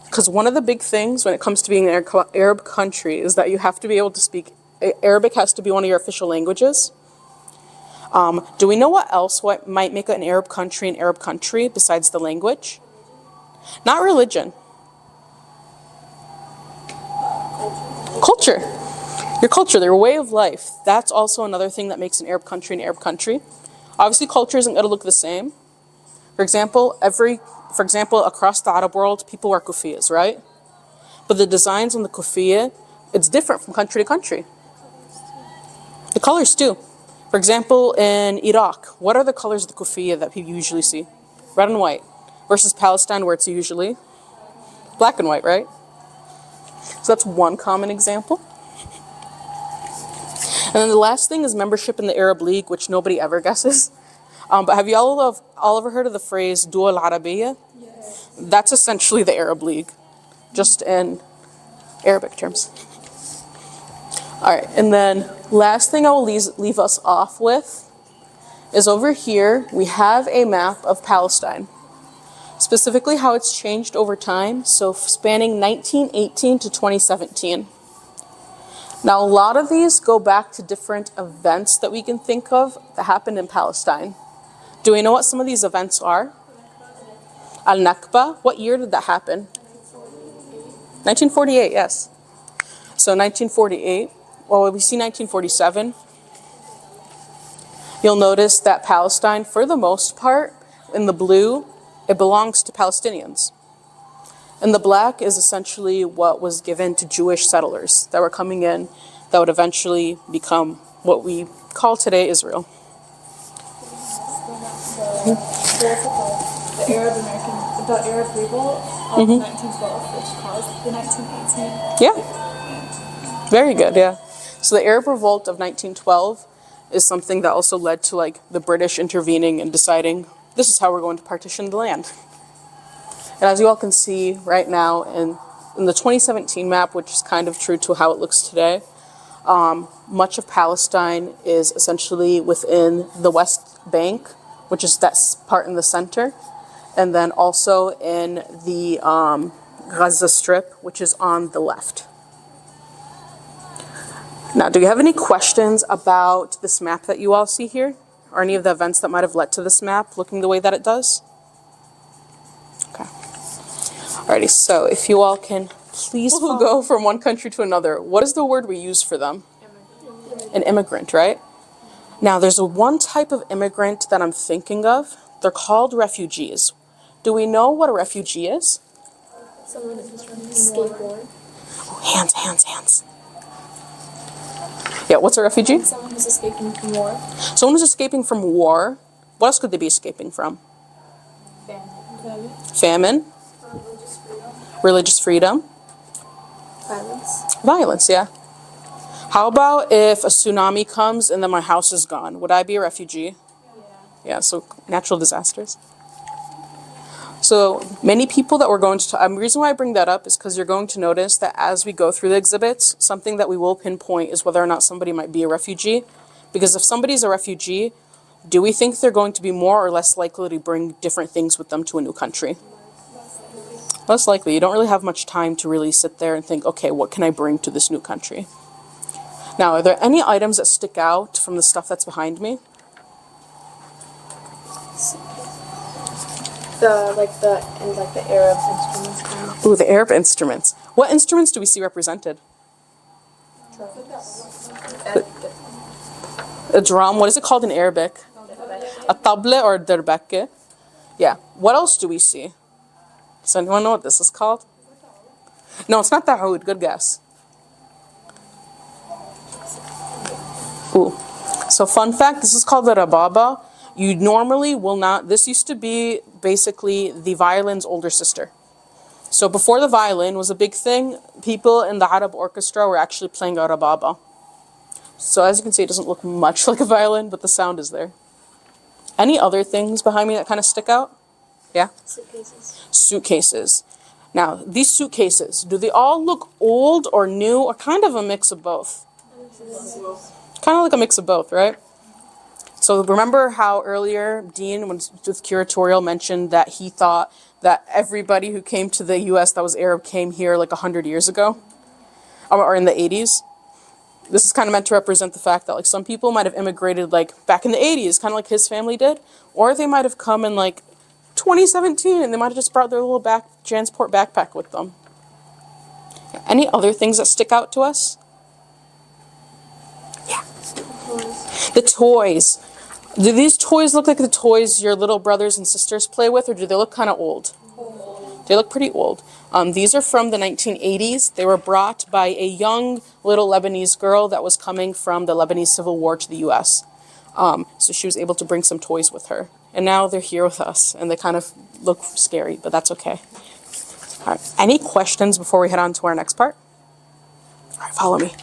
Because one of the big things when it comes to being an Arab country is that you have to be able to speak, Arabic has to be one of your official languages. Do we know what might make an Arab country besides the language? Not religion. Culture. Your culture, their way of life. That's also another thing that makes an Arab country an Arab country. Obviously, culture isn't going to look the same. For example, across the Arab world, people wear kufiyas, right? but the designs on the kufiya, it's different from country to country. The colors too. For example, in Iraq, what are the colors of the kufiya that people usually see? Red and white. Versus Palestine, where it's usually black and white, right? So that's one common example. And then the last thing is membership in the Arab League, which nobody ever guesses. But have you all ever heard of the phrase Dua al-Arabiya? Yes. That's essentially the Arab League, just in Arabic terms. All right, and then last thing I will leave us off with is over here, we have a map of Palestine, specifically how it's changed over time, so spanning 1918 to 2017. Now, a lot of these go back to different events that we can think of that happened in Palestine. Do we know what some of these events are? Al-Nakba, what year did that happen? 1948, yes. So 1948, well, we see 1947. You'll notice that Palestine, for the most part, in the blue, it belongs to Palestinians. And the black is essentially what was given to Jewish settlers that were coming in that would eventually become what we call today Israel. The Arab Revolt of 1912, which caused the 1918. Yeah. Very good, yeah. So the Arab Revolt of 1912 is something that also led to like the British intervening and deciding this is how we're going to partition the land. And as you all can see right now in the 2017 map, which is kind of true to how it looks today, much of Palestine is essentially within the West Bank, which is that part in the center, and then also in the Gaza Strip, which is on the left. Now, do you have any questions about this map that you all see here? Or any of the events that might have led to this map looking the way that it does? Okay. Alrighty, so if you all can please go from one country to another. What is the word we use for them? An immigrant, right? Now, there's one type of immigrant that I'm thinking of. They're called refugees. Do we know what a refugee is? Someone who's trying to skateboard. Oh, hands. Yeah, what's a refugee? Someone who's escaping from war. Someone who's escaping from war. What else could they be escaping from? Famine. Religious freedom. Violence, yeah. How about if a tsunami comes and then my house is gone? Would I be a refugee? Yeah, so natural disasters. So many people that we're going to, the reason why I bring that up is because you're going to notice that as we go through the exhibits, something that we will pinpoint is whether or not somebody might be a refugee. Because if somebody's a refugee, do we think they're going to be more or less likely to bring different things with them to a new country? Less likely. You don't really have much time to really sit there and think, okay, what can I bring to this new country? Now, are there any items that stick out from the stuff that's behind me? The Arab instruments. Ooh, the Arab instruments. What instruments do we see represented? A drum. What is it called in Arabic? A tabla or derbeke. Yeah. What else do we see? Does anyone know what this is called? No, it's not ta'oud. Good guess. Ooh. So fun fact, this is called the rababa. You normally will not, this used to be basically the violin's older sister. So before the violin was a big thing, people in the Arab orchestra were actually playing a rababa. So as you can see, it doesn't look much like a violin, but the sound is there. Any other things behind me that kind of stick out? Yeah? Suitcases. Now, these suitcases, do they all look old or new or kind of a mix of both? Kind of like a mix of both, right? So remember how earlier Dean, with curatorial, mentioned that he thought that everybody who came to the U.S. that was Arab came here like 100 years ago? Or in the 80s? This is kind of meant to represent the fact that like some people might have immigrated like back in the 80s, kind of like his family did. Or they might have come in like 2017 and they might have just brought their little transport backpack with them. Any other things that stick out to us? Yeah. The toys. Do these toys look like the toys your little brothers and sisters play with, or do they look kind of old? They look pretty old. These are from the 1980s. They were brought by a young little Lebanese girl that was coming from the Lebanese Civil War to the U.S. So she was able to bring some toys with her. And now they're here with us, and they kind of look scary, but that's okay. All right. Any questions before we head on to our next part? All right, follow me.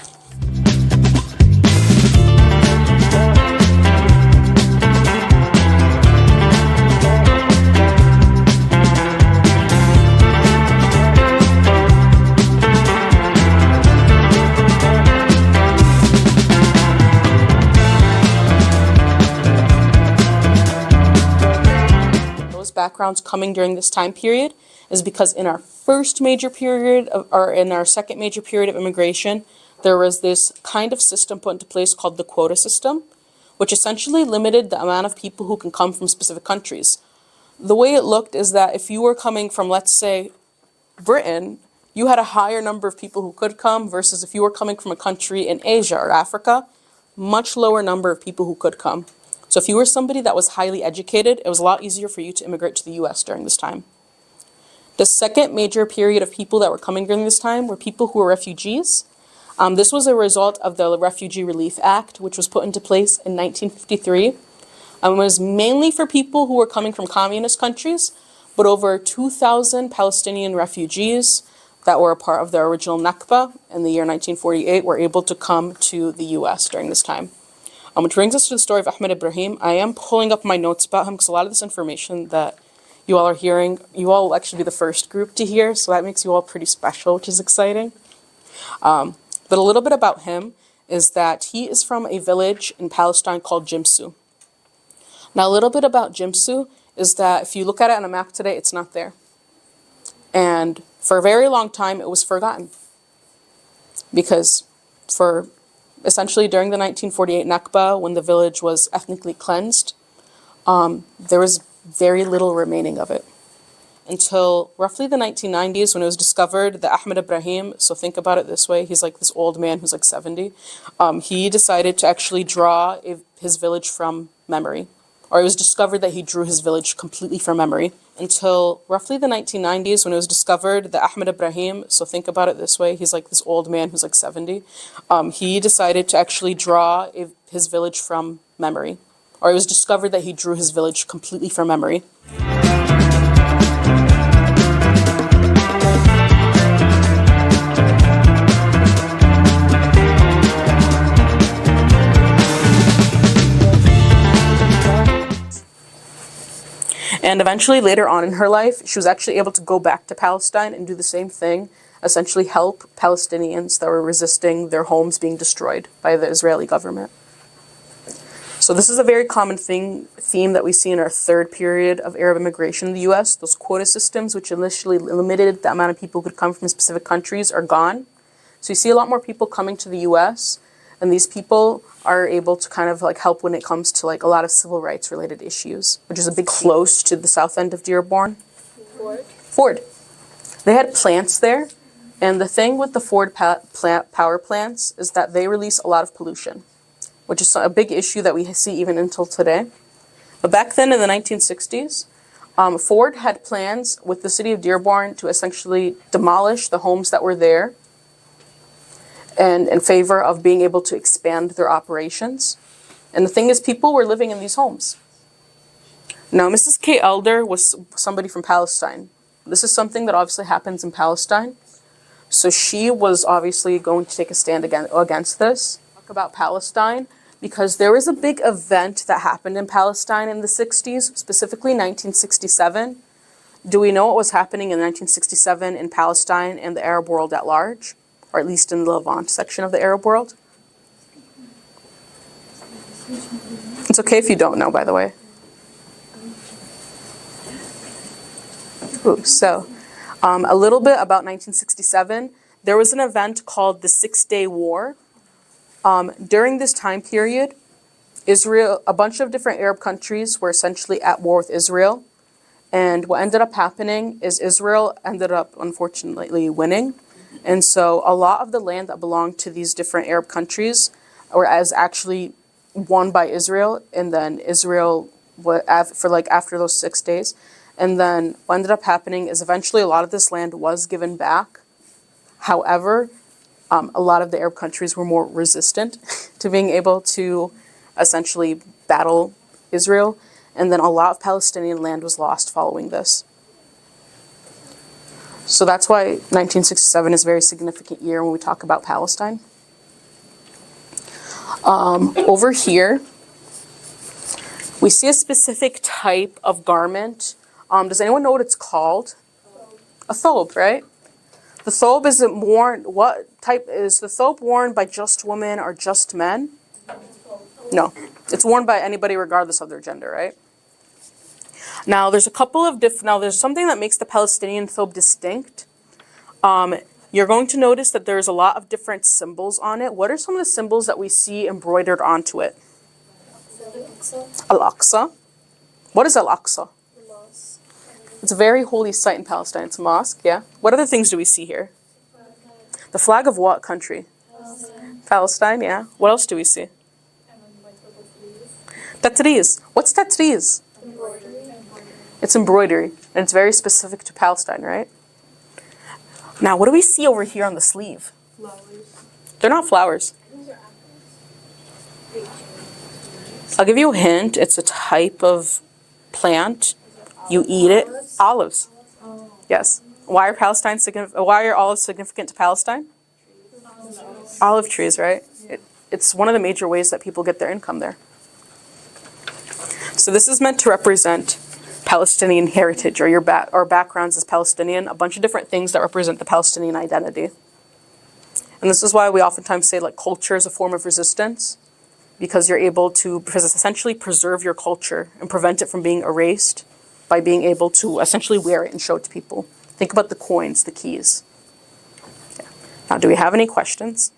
Backgrounds coming during this time period is because in our first major period or in our second major period of immigration, there was this kind of system put into place called the quota system, which essentially limited the amount of people who can come from specific countries. The way it looked is that if you were coming from, let's say, Britain, you had a higher number of people who could come versus if you were coming from a country in Asia or Africa, much lower number of people who could come. So if you were somebody that was highly educated, it was a lot easier for you to immigrate to the U.S. during this time. The second major period of people that were coming during this time were people who were refugees. This was a result of the Refugee Relief Act, which was put into place in 1953. It was mainly for people who were coming from communist countries, but over 2,000 Palestinian refugees that were a part of the original Nakba in the year 1948 were able to come to the U.S. during this time. Which brings us to the story of Ahmed Ibrahim. I am pulling up my notes about him because a lot of this information that you all are hearing, you all will actually be the first group to hear, so that makes you all pretty special, which is exciting. But a little bit about him is that he is from a village in Palestine called Jimsu. Now, a little bit about Jimsu is that if you look at it on a map today, it's not there. And for a very long time, it was forgotten. Because essentially during the 1948 Nakba, when the village was ethnically cleansed, there was very little remaining of it. Until roughly the 1990s when it was discovered that Ahmed Ibrahim, so think about it this way, he's like this old man who's like 70, he decided to actually draw his village from memory. Or it was discovered that he drew his village completely from memory. Until roughly the 1990s when it was discovered that Ahmed Ibrahim, so think about it this way, he's like this old man who's like 70, he decided to actually draw his village from memory. Or it was discovered that he drew his village completely from memory. And eventually, later on in her life, she was actually able to go back to Palestine and do the same thing, essentially help Palestinians that were resisting their homes being destroyed by the Israeli government. So this is a very common theme that we see in our third period of Arab immigration in the U.S. Those quota systems, which initially limited the amount of people who could come from specific countries, are gone. So you see a lot more people coming to the U.S., and these people are able to kind of like help when it comes to like a lot of civil rights related issues, which is a big close to the south end of Dearborn. Ford. They had plants there, and the thing with the Ford power plants is that they release a lot of pollution, which is a big issue that we see even until today. But back then in the 1960s, Ford had plans with the city of Dearborn to essentially demolish the homes that were there and in favor of being able to expand their operations. And the thing is, people were living in these homes. Now, Mrs. K. Elder was somebody from Palestine. This is something that obviously happens in Palestine. So she was obviously going to take a stand against this. Talk about Palestine, because there was a big event that happened in Palestine in the 60s, specifically 1967. Do we know what was happening in 1967 in Palestine and the Arab world at large? Or at least in the Levant section of the Arab world? It's okay if you don't know, by the way. Ooh, so, a little bit about 1967. There was an event called the 6-Day War. During this time period, Israel, a bunch of different Arab countries were essentially at war with Israel. And what ended up happening is Israel ended up, unfortunately, winning. And so a lot of the land that belonged to these different Arab countries was actually won by Israel, and then Israel, after those 6 days, And then what ended up happening is eventually a lot of this land was given back. However, a lot of the Arab countries were more resistant to being able to essentially battle Israel. And then a lot of Palestinian land was lost following this. So that's why 1967 is a very significant year when we talk about Palestine. Over here, we see a specific type of garment. Does anyone know what it's called? A thobe, right? The thobe is worn, what type, is the thobe worn by just women or just men? No, it's worn by anybody regardless of their gender, right? Now there's a couple of there's something that makes the Palestinian thobe distinct. You're going to notice that there's a lot of different symbols on it. What are some of the symbols that we see embroidered onto it? Al-Aqsa. What is Al-Aqsa? It's a very holy site in Palestine. It's a mosque, yeah. What other things do we see here? The flag of what country? Palestine, yeah. What else do we see? Tatriz. What's tatriz? It's embroidery, and it's very specific to Palestine, right? Now, what do we see over here on the sleeve? Flowers. They're not flowers. I'll give you a hint. It's a type of plant. You eat it. Olives. Yes. Why are Why are olives significant to Palestine? Olive trees, right? It's one of the major ways that people get their income there. So this is meant to represent Palestinian heritage, or your backgrounds as Palestinian, a bunch of different things that represent the Palestinian identity. And this is why we oftentimes say like culture is a form of resistance, because you're able to essentially preserve your culture and prevent it from being erased by being able to essentially wear it and show it to people. Think about the coins, the keys. Okay. Now, do we have any questions?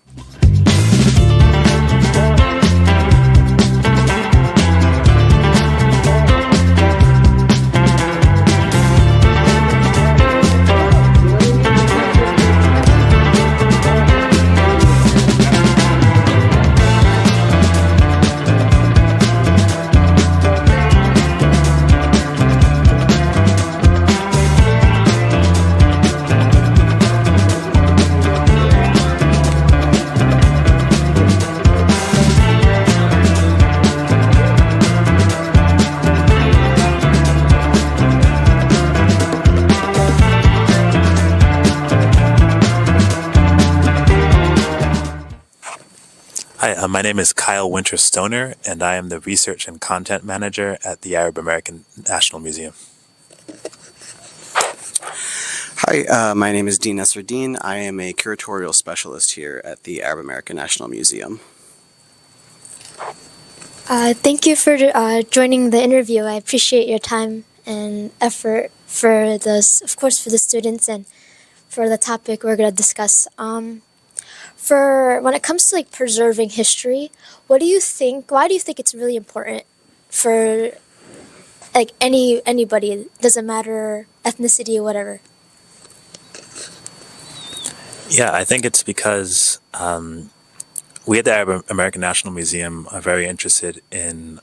Hi, my name is Kyle Winter Stoner, and I am the Research and Content Manager at the Arab American National Museum. Hi, my name is Dean Nasruddin. I am a curatorial specialist here at the Arab American National Museum. Thank you for joining the interview. I appreciate your time and effort for this, of course, for the students and for the topic we're going to discuss. For when it comes to like preserving history, what do you think? Why do you think it's really important for like anybody? Doesn't matter ethnicity or whatever. Yeah, I think it's because we at the Arab American National Museum are very interested in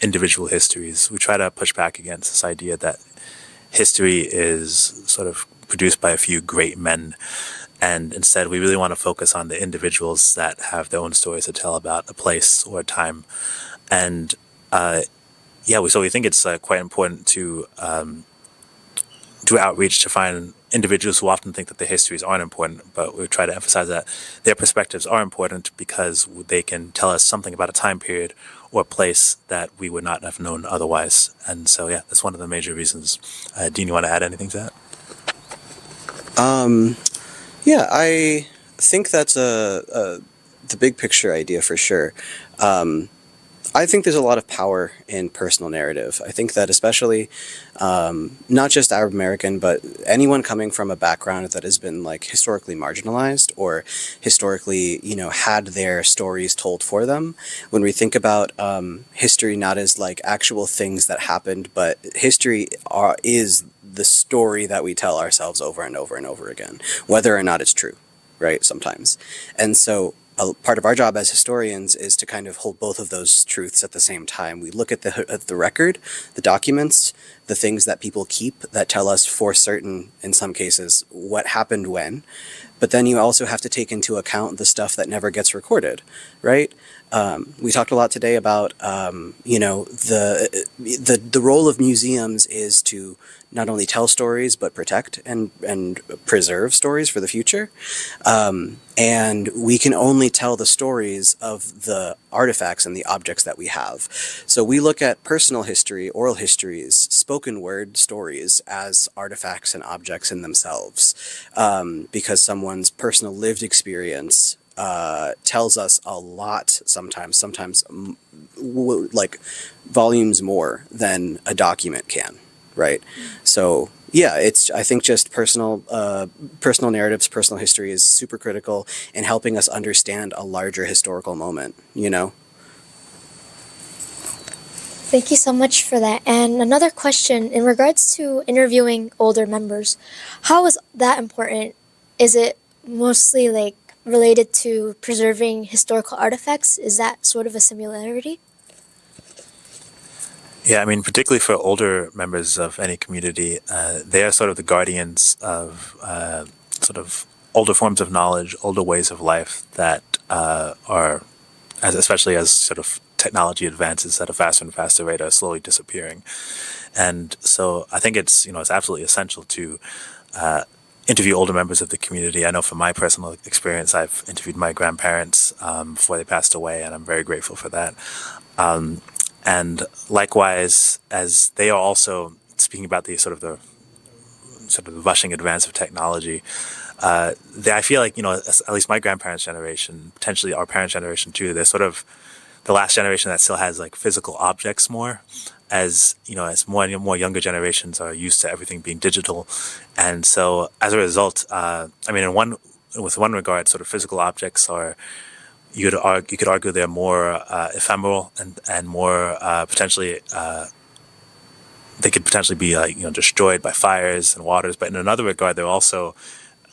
individual histories. We try to push back against this idea that history is sort of produced by a few great men. And instead, we really want to focus on the individuals that have their own stories to tell about a place or a time. And so we think it's quite important to do outreach to find individuals who often think that their histories aren't important, but we try to emphasize that their perspectives are important because they can tell us something about a time period or place that we would not have known otherwise. And so, yeah, that's one of the major reasons. Dean, you want to add anything to that? Yeah, I think that's the big picture idea for sure. I think there's a lot of power in personal narrative. I think that especially not just Arab American, but anyone coming from a background that has been like historically marginalized or historically, had their stories told for them. When we think about history not as like actual things that happened, but history is the story that we tell ourselves over and over and over again, whether or not it's true, right? Sometimes. And so a part of our job as historians is to kind of hold both of those truths at the same time. We look at the record, the documents, the things that people keep that tell us for certain, in some cases, what happened when. But then you also have to take into account the stuff that never gets recorded, right? We talked a lot today about, the role of museums is to not only tell stories, but protect and preserve stories for the future. And we can only tell the stories of the artifacts and the objects that we have. So we look at personal history, oral histories, spoken word stories as artifacts and objects in themselves, because someone's personal lived experience tells us a lot sometimes like volumes more than a document can, right? So yeah, I think just personal narratives, personal history is super critical in helping us understand a larger historical moment, you know? Thank you so much for that. And another question in regards to interviewing older members, how is that important? Is it mostly like related to preserving historical artifacts? Is that sort of a similarity? Yeah, I mean, particularly for older members of any community, they are sort of the guardians of sort of older forms of knowledge, older ways of life that are, especially as sort of technology advances at a faster and faster rate, are slowly disappearing. And so I think it's absolutely essential to interview older members of the community. I know from my personal experience, I've interviewed my grandparents before they passed away, and I'm very grateful for that. And likewise, as they are also speaking about the rushing advance of technology, I feel like, at least my grandparents' generation, potentially our parents' generation too, they're sort of the last generation that still has like physical objects more, as more and more younger generations are used to everything being digital. And so as a result, with one regard, sort of physical objects are, you could argue they're more ephemeral and more potentially they could potentially be destroyed by fires and waters. But in another regard, they're also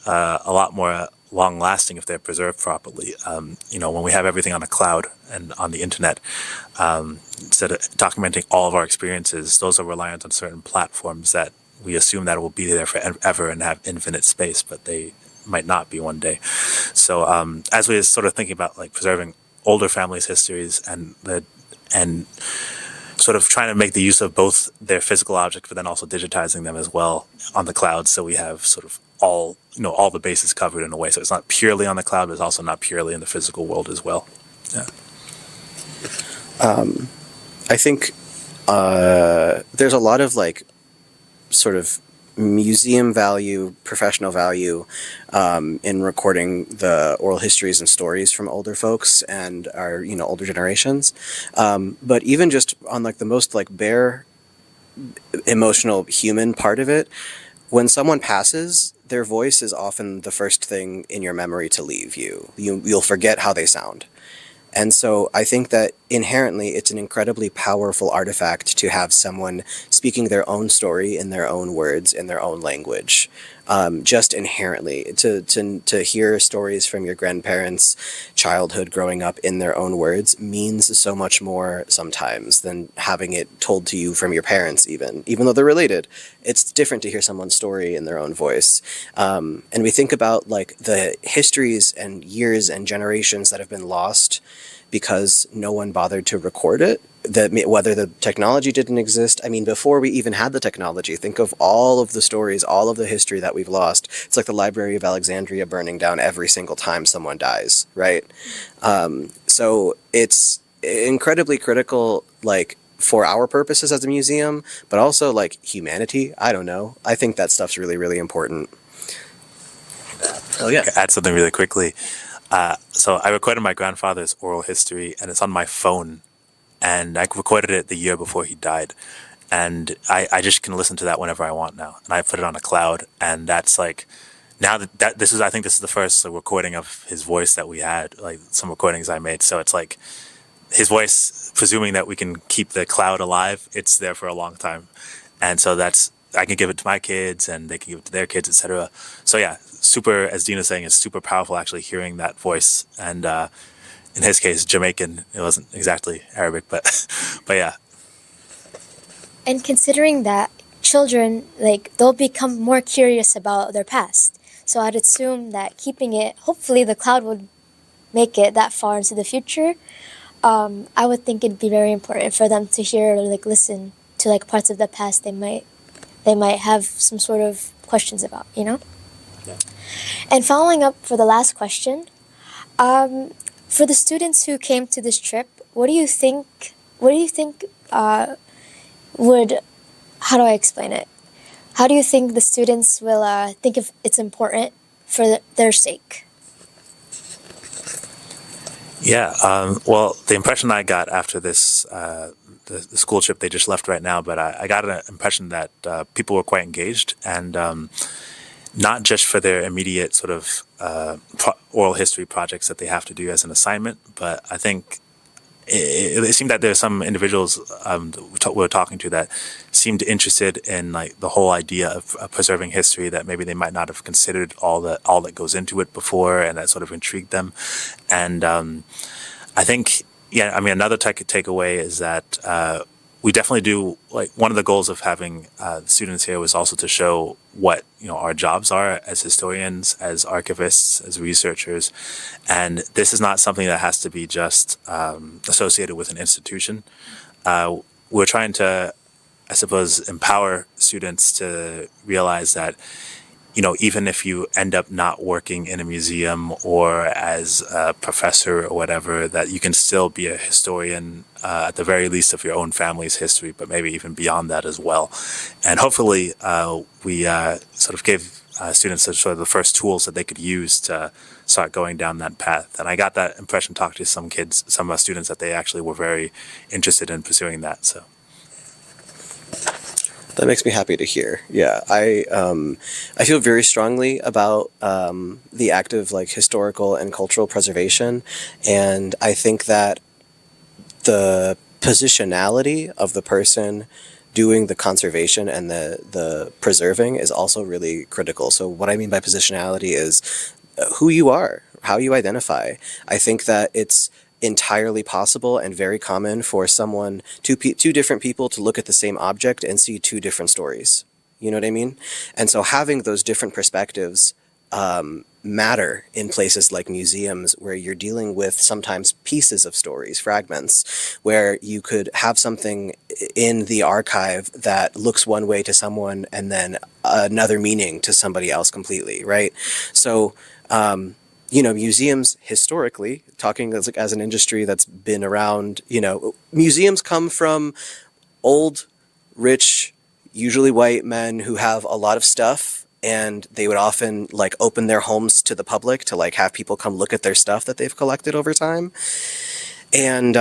a lot more long lasting if they're preserved properly. When we have everything on a cloud and on the internet, instead of documenting all of our experiences, those are reliant on certain platforms that we assume that it will be there forever and have infinite space, but they might not be one day. So as we're sort of thinking about like preserving older families' histories and sort of trying to make the use of both their physical objects, but then also digitizing them as well on the cloud, so we have sort of all the bases covered in a way. So it's not purely on the cloud, but it's also not purely in the physical world as well. Yeah. I think there's a lot of like sort of museum value, professional value in recording the oral histories and stories from older folks and our older generations. But even just on like the most like bare emotional human part of it, when someone passes, their voice is often the first thing in your memory to leave you. You'll forget how they sound. And so I think that inherently it's an incredibly powerful artifact to have someone speaking their own story in their own words, in their own language. Just inherently, to hear stories from your grandparents' childhood growing up in their own words means so much more sometimes than having it told to you from your parents even though they're related. It's different to hear someone's story in their own voice. And we think about like the histories and years and generations that have been lost because no one bothered to record it, whether the technology didn't exist. I mean, before we even had the technology, think of all of the stories, all of the history that we've lost. It's like the Library of Alexandria burning down every single time someone dies, right? So it's incredibly critical, like, for our purposes as a museum, but also, like, humanity. I don't know. I think that stuff's really, really important. Oh, yeah. Add something really quickly. So I recorded my grandfather's oral history, and it's on my phone. And I recorded it the year before he died. And I just can listen to that whenever I want now. And I put it on a cloud. And that's like, now that this is, I think this is the first recording of his voice that we had, like some recordings I made. So it's like his voice, presuming that we can keep the cloud alive, it's there for a long time. And so that's I can give it to my kids and they can give it to their kids, etc. So yeah, super, as Dina's saying, it's super powerful actually hearing that voice. And in his case, Jamaican, it wasn't exactly Arabic, but but yeah. And considering that children, like, they'll become more curious about their past. So I'd assume that keeping it, hopefully the cloud would make it that far into the future. I would think it'd be very important for them to hear or like listen to like parts of the past they might have some sort of questions about, you know? Yeah. And following up for the last question, for the students who came to this trip, what do you think would, how do I explain it? How do you think the students will think if it's important for their sake? Yeah, well, the impression I got after this, the school trip, they just left right now, but I got an impression that people were quite engaged, and not just for their immediate sort of oral history projects that they have to do as an assignment, but I think it seemed that there's some individuals we were talking to that seemed interested in like the whole idea of preserving history, that maybe they might not have considered all that goes into it before, and that sort of intrigued them. And I think, yeah, I mean, another takeaway is that we definitely do, like, one of the goals of having students here was also to show what, you know, our jobs are as historians, as archivists, as researchers. And this is not something that has to be just associated with an institution. We're trying to, I suppose, empower students to realize that, you know, even if you end up not working in a museum or as a professor or whatever, that you can still be a historian, at the very least of your own family's history, but maybe even beyond that as well. And hopefully we sort of gave students sort of the first tools that they could use to start going down that path. And I got that impression talking to some kids, some students, that they actually were very interested in pursuing that. So. That makes me happy to hear. Yeah, I feel very strongly about the act of like historical and cultural preservation, and I think that the positionality of the person doing the conservation and the preserving is also really critical. So what I mean by positionality is who you are, how you identify. I think that it's entirely possible and very common for two different people to look at the same object and see two different stories. You know what I mean? And so having those different perspectives matter in places like museums, where you're dealing with sometimes pieces of stories, fragments, where you could have something in the archive that looks one way to someone and then another meaning to somebody else completely, right? So you know, museums historically, talking as an industry that's been around, you know, museums come from old, rich, usually white men who have a lot of stuff, and they would often like open their homes to the public to like have people come look at their stuff that they've collected over time. And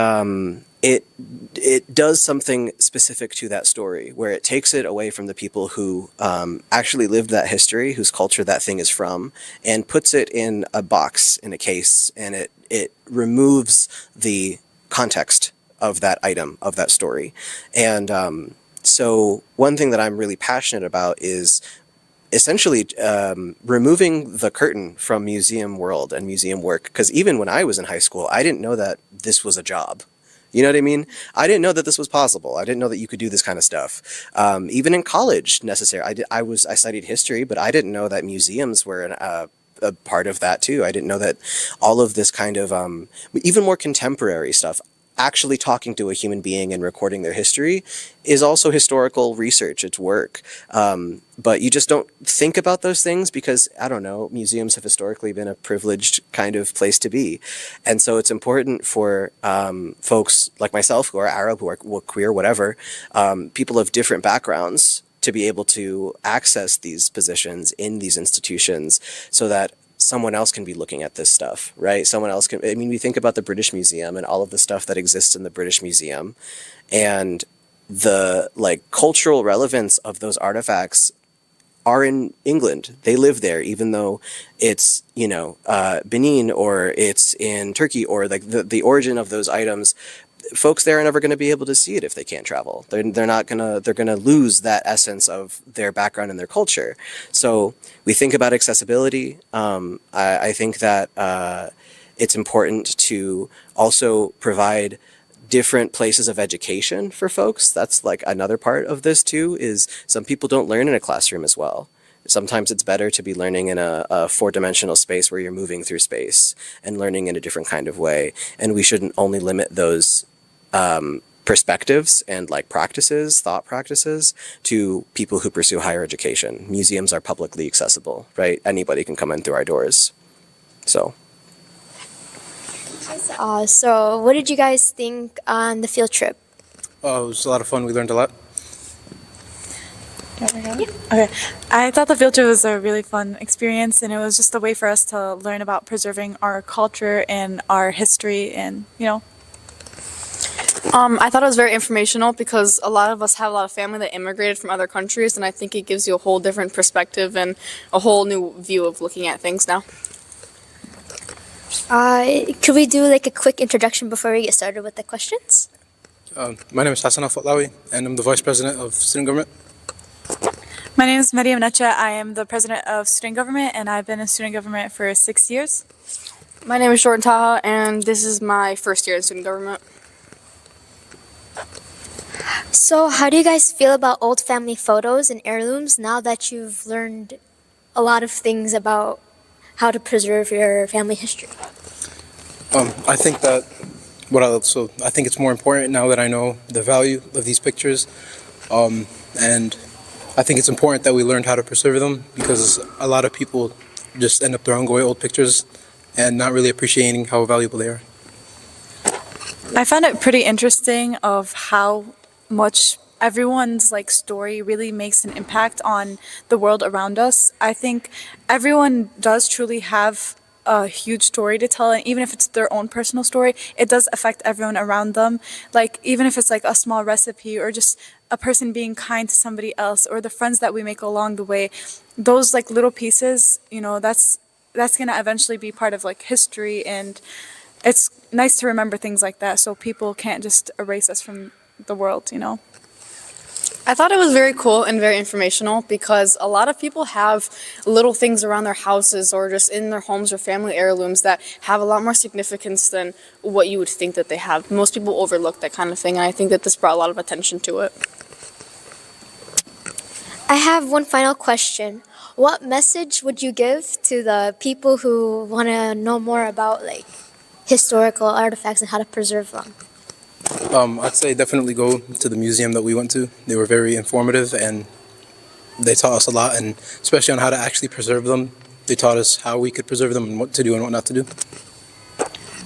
it does something specific to that story, where it takes it away from the people who actually lived that history, whose culture that thing is from, and puts it in a box, in a case, and it removes the context of that item, of that story. And so one thing that I'm really passionate about is essentially removing the curtain from museum world and museum work. Because even when I was in high school, I didn't know that this was a job. You know what I mean? I didn't know that this was possible. I didn't know that you could do this kind of stuff. Even in college, I studied history, but I didn't know that museums were a part of that too. I didn't know that all of this kind of even more contemporary stuff, actually talking to a human being and recording their history, is also historical research. It's work. But you just don't think about those things because, I don't know, museums have historically been a privileged kind of place to be. And so it's important for folks like myself, who are Arab, who are queer, whatever, people of different backgrounds, to be able to access these positions in these institutions so that someone else can be looking at this stuff, right? Someone else can, I mean, we think about the British Museum and all of the stuff that exists in the British Museum, and the like cultural relevance of those artifacts are in England. They live there, even though it's, you know, Benin, or it's in Turkey, or like the origin of those items folks there are never going to be able to see it if they can't travel. They're not gonna, they're going to lose that essence of their background and their culture. So we think about accessibility. I think that it's important to also provide different places of education for folks. That's like another part of this too, is some people don't learn in a classroom as well. Sometimes it's better to be learning in a four-dimensional space where you're moving through space and learning in a different kind of way. And we shouldn't only limit those perspectives and like practices, thought practices, to people who pursue higher education. Museums are publicly accessible, right? Anybody can come in through our doors. So. So what did you guys think on the field trip? Oh, it was a lot of fun. We learned a lot. Okay. I thought the field trip was a really fun experience, and it was just a way for us to learn about preserving our culture and our history and, you know. I thought it was very informational because a lot of us have a lot of family that immigrated from other countries, and I think it gives you a whole different perspective and a whole new view of looking at things now. Could we do like a quick introduction before we get started with the questions? My name is Hassan Al-Fatlawi, and I'm the Vice President of Student Government. My name is Mariam Nacha. I am the president of student government, and I've been in student government for 6 years. My name is Jordan Taha, and this is my first year in student government. So how do you guys feel about old family photos and heirlooms now that you've learned a lot of things about how to preserve your family history? I think that I think it's more important now that I know the value of these pictures, and I think it's important that we learned how to preserve them, because a lot of people just end up throwing away old pictures and not really appreciating how valuable they are. I found it pretty interesting of how much everyone's like story really makes an impact on the world around us. I think everyone does truly have a huge story to tell, and even if it's their own personal story, it does affect everyone around them. Like even if it's like a small recipe or just a person being kind to somebody else or the friends that we make along the way, those like little pieces, you know, that's gonna eventually be part of like history, and it's nice to remember things like that so people can't just erase us from the world, you know. I thought it was very cool and very informational because a lot of people have little things around their houses or just in their homes or family heirlooms that have a lot more significance than what you would think that they have. Most people overlook that kind of thing, and I think that this brought a lot of attention to it. I have one final question. What message would you give to the people who want to know more about like historical artifacts and how to preserve them? I'd say definitely go to the museum that we went to. They were very informative, and they taught us a lot, and especially on how to actually preserve them. They taught us how we could preserve them and what to do and what not to do.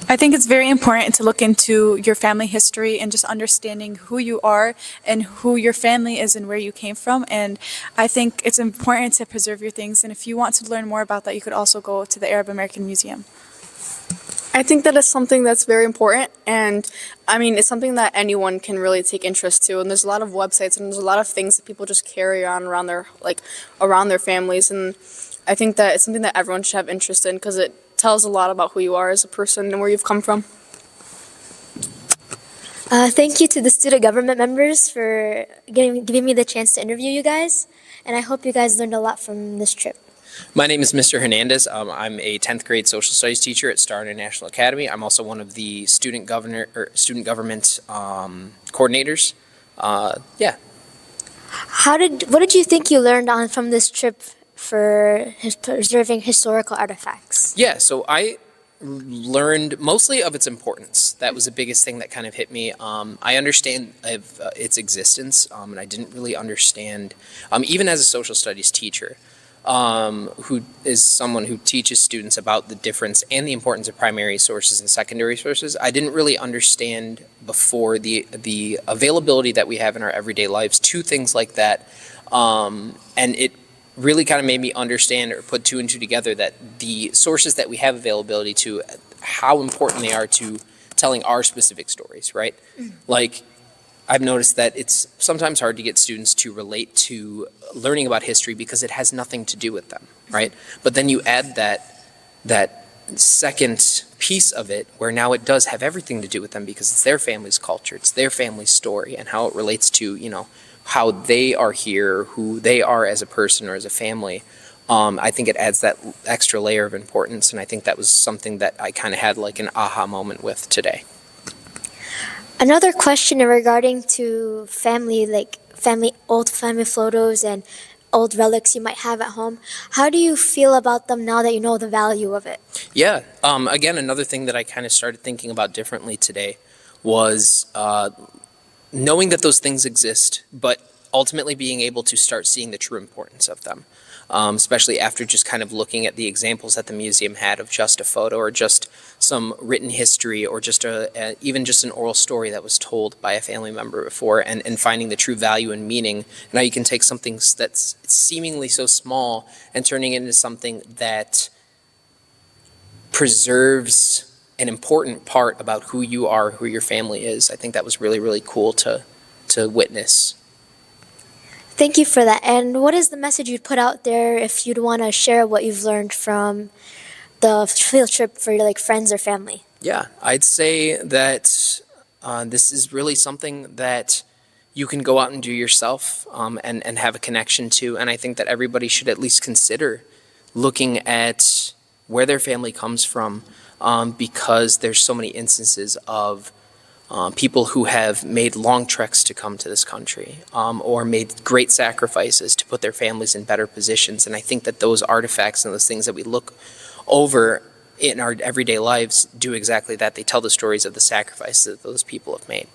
I think it's very important to look into your family history and just understanding who you are and who your family is and where you came from. And I think it's important to preserve your things. And if you want to learn more about that, you could also go to the Arab American Museum. I think that is something that's very important, and I mean, it's something that anyone can really take interest to, and there's a lot of websites and there's a lot of things that people just carry on around their families, and I think that it's something that everyone should have interest in because it tells a lot about who you are as a person and where you've come from. Thank you to the student government members for giving me the chance to interview you guys, and I hope you guys learned a lot from this trip. My name is Mr. Hernandez. I'm a 10th grade social studies teacher at Star International Academy. I'm also one of the student government coordinators. Yeah. What did you think you learned from this trip for preserving historical artifacts? Yeah, so I learned mostly of its importance. That was the biggest thing that kind of hit me. I understand its existence, and I didn't really understand, even as a social studies teacher, who is someone who teaches students about the difference and the importance of primary sources and secondary sources. I didn't really understand before the availability that we have in our everyday lives to things like that, and it really kind of made me understand or put two and two together that the sources that we have availability to, how important they are to telling our specific stories, right? Like, I've noticed that it's sometimes hard to get students to relate to learning about history because it has nothing to do with them, right? But then you add that second piece of it where now it does have everything to do with them because it's their family's culture, it's their family's story, and how it relates to, you know, how they are here, who they are as a person or as a family. I think it adds that extra layer of importance, and I think that was something that I kind of had like an aha moment with today. Another question regarding to family, like old family photos and old relics you might have at home. How do you feel about them now that you know the value of it? Yeah. Again, another thing that I kind of started thinking about differently today was knowing that those things exist, but ultimately being able to start seeing the true importance of them. Especially after just kind of looking at the examples that the museum had of just a photo or just some written history or just even just an oral story that was told by a family member before, and finding the true value and meaning, and how you can take something that's seemingly so small and turning it into something that preserves an important part about who you are, who your family is. I think that was really, really cool to witness. Thank you for that. And what is the message you'd put out there if you'd want to share what you've learned from the field trip for your friends or family? Yeah, I'd say that this is really something that you can go out and do yourself and have a connection to. And I think that everybody should at least consider looking at where their family comes from, because there's so many instances of people who have made long treks to come to this country, or made great sacrifices to put their families in better positions. And I think that those artifacts and those things that we look over in our everyday lives do exactly that. They tell the stories of the sacrifices that those people have made.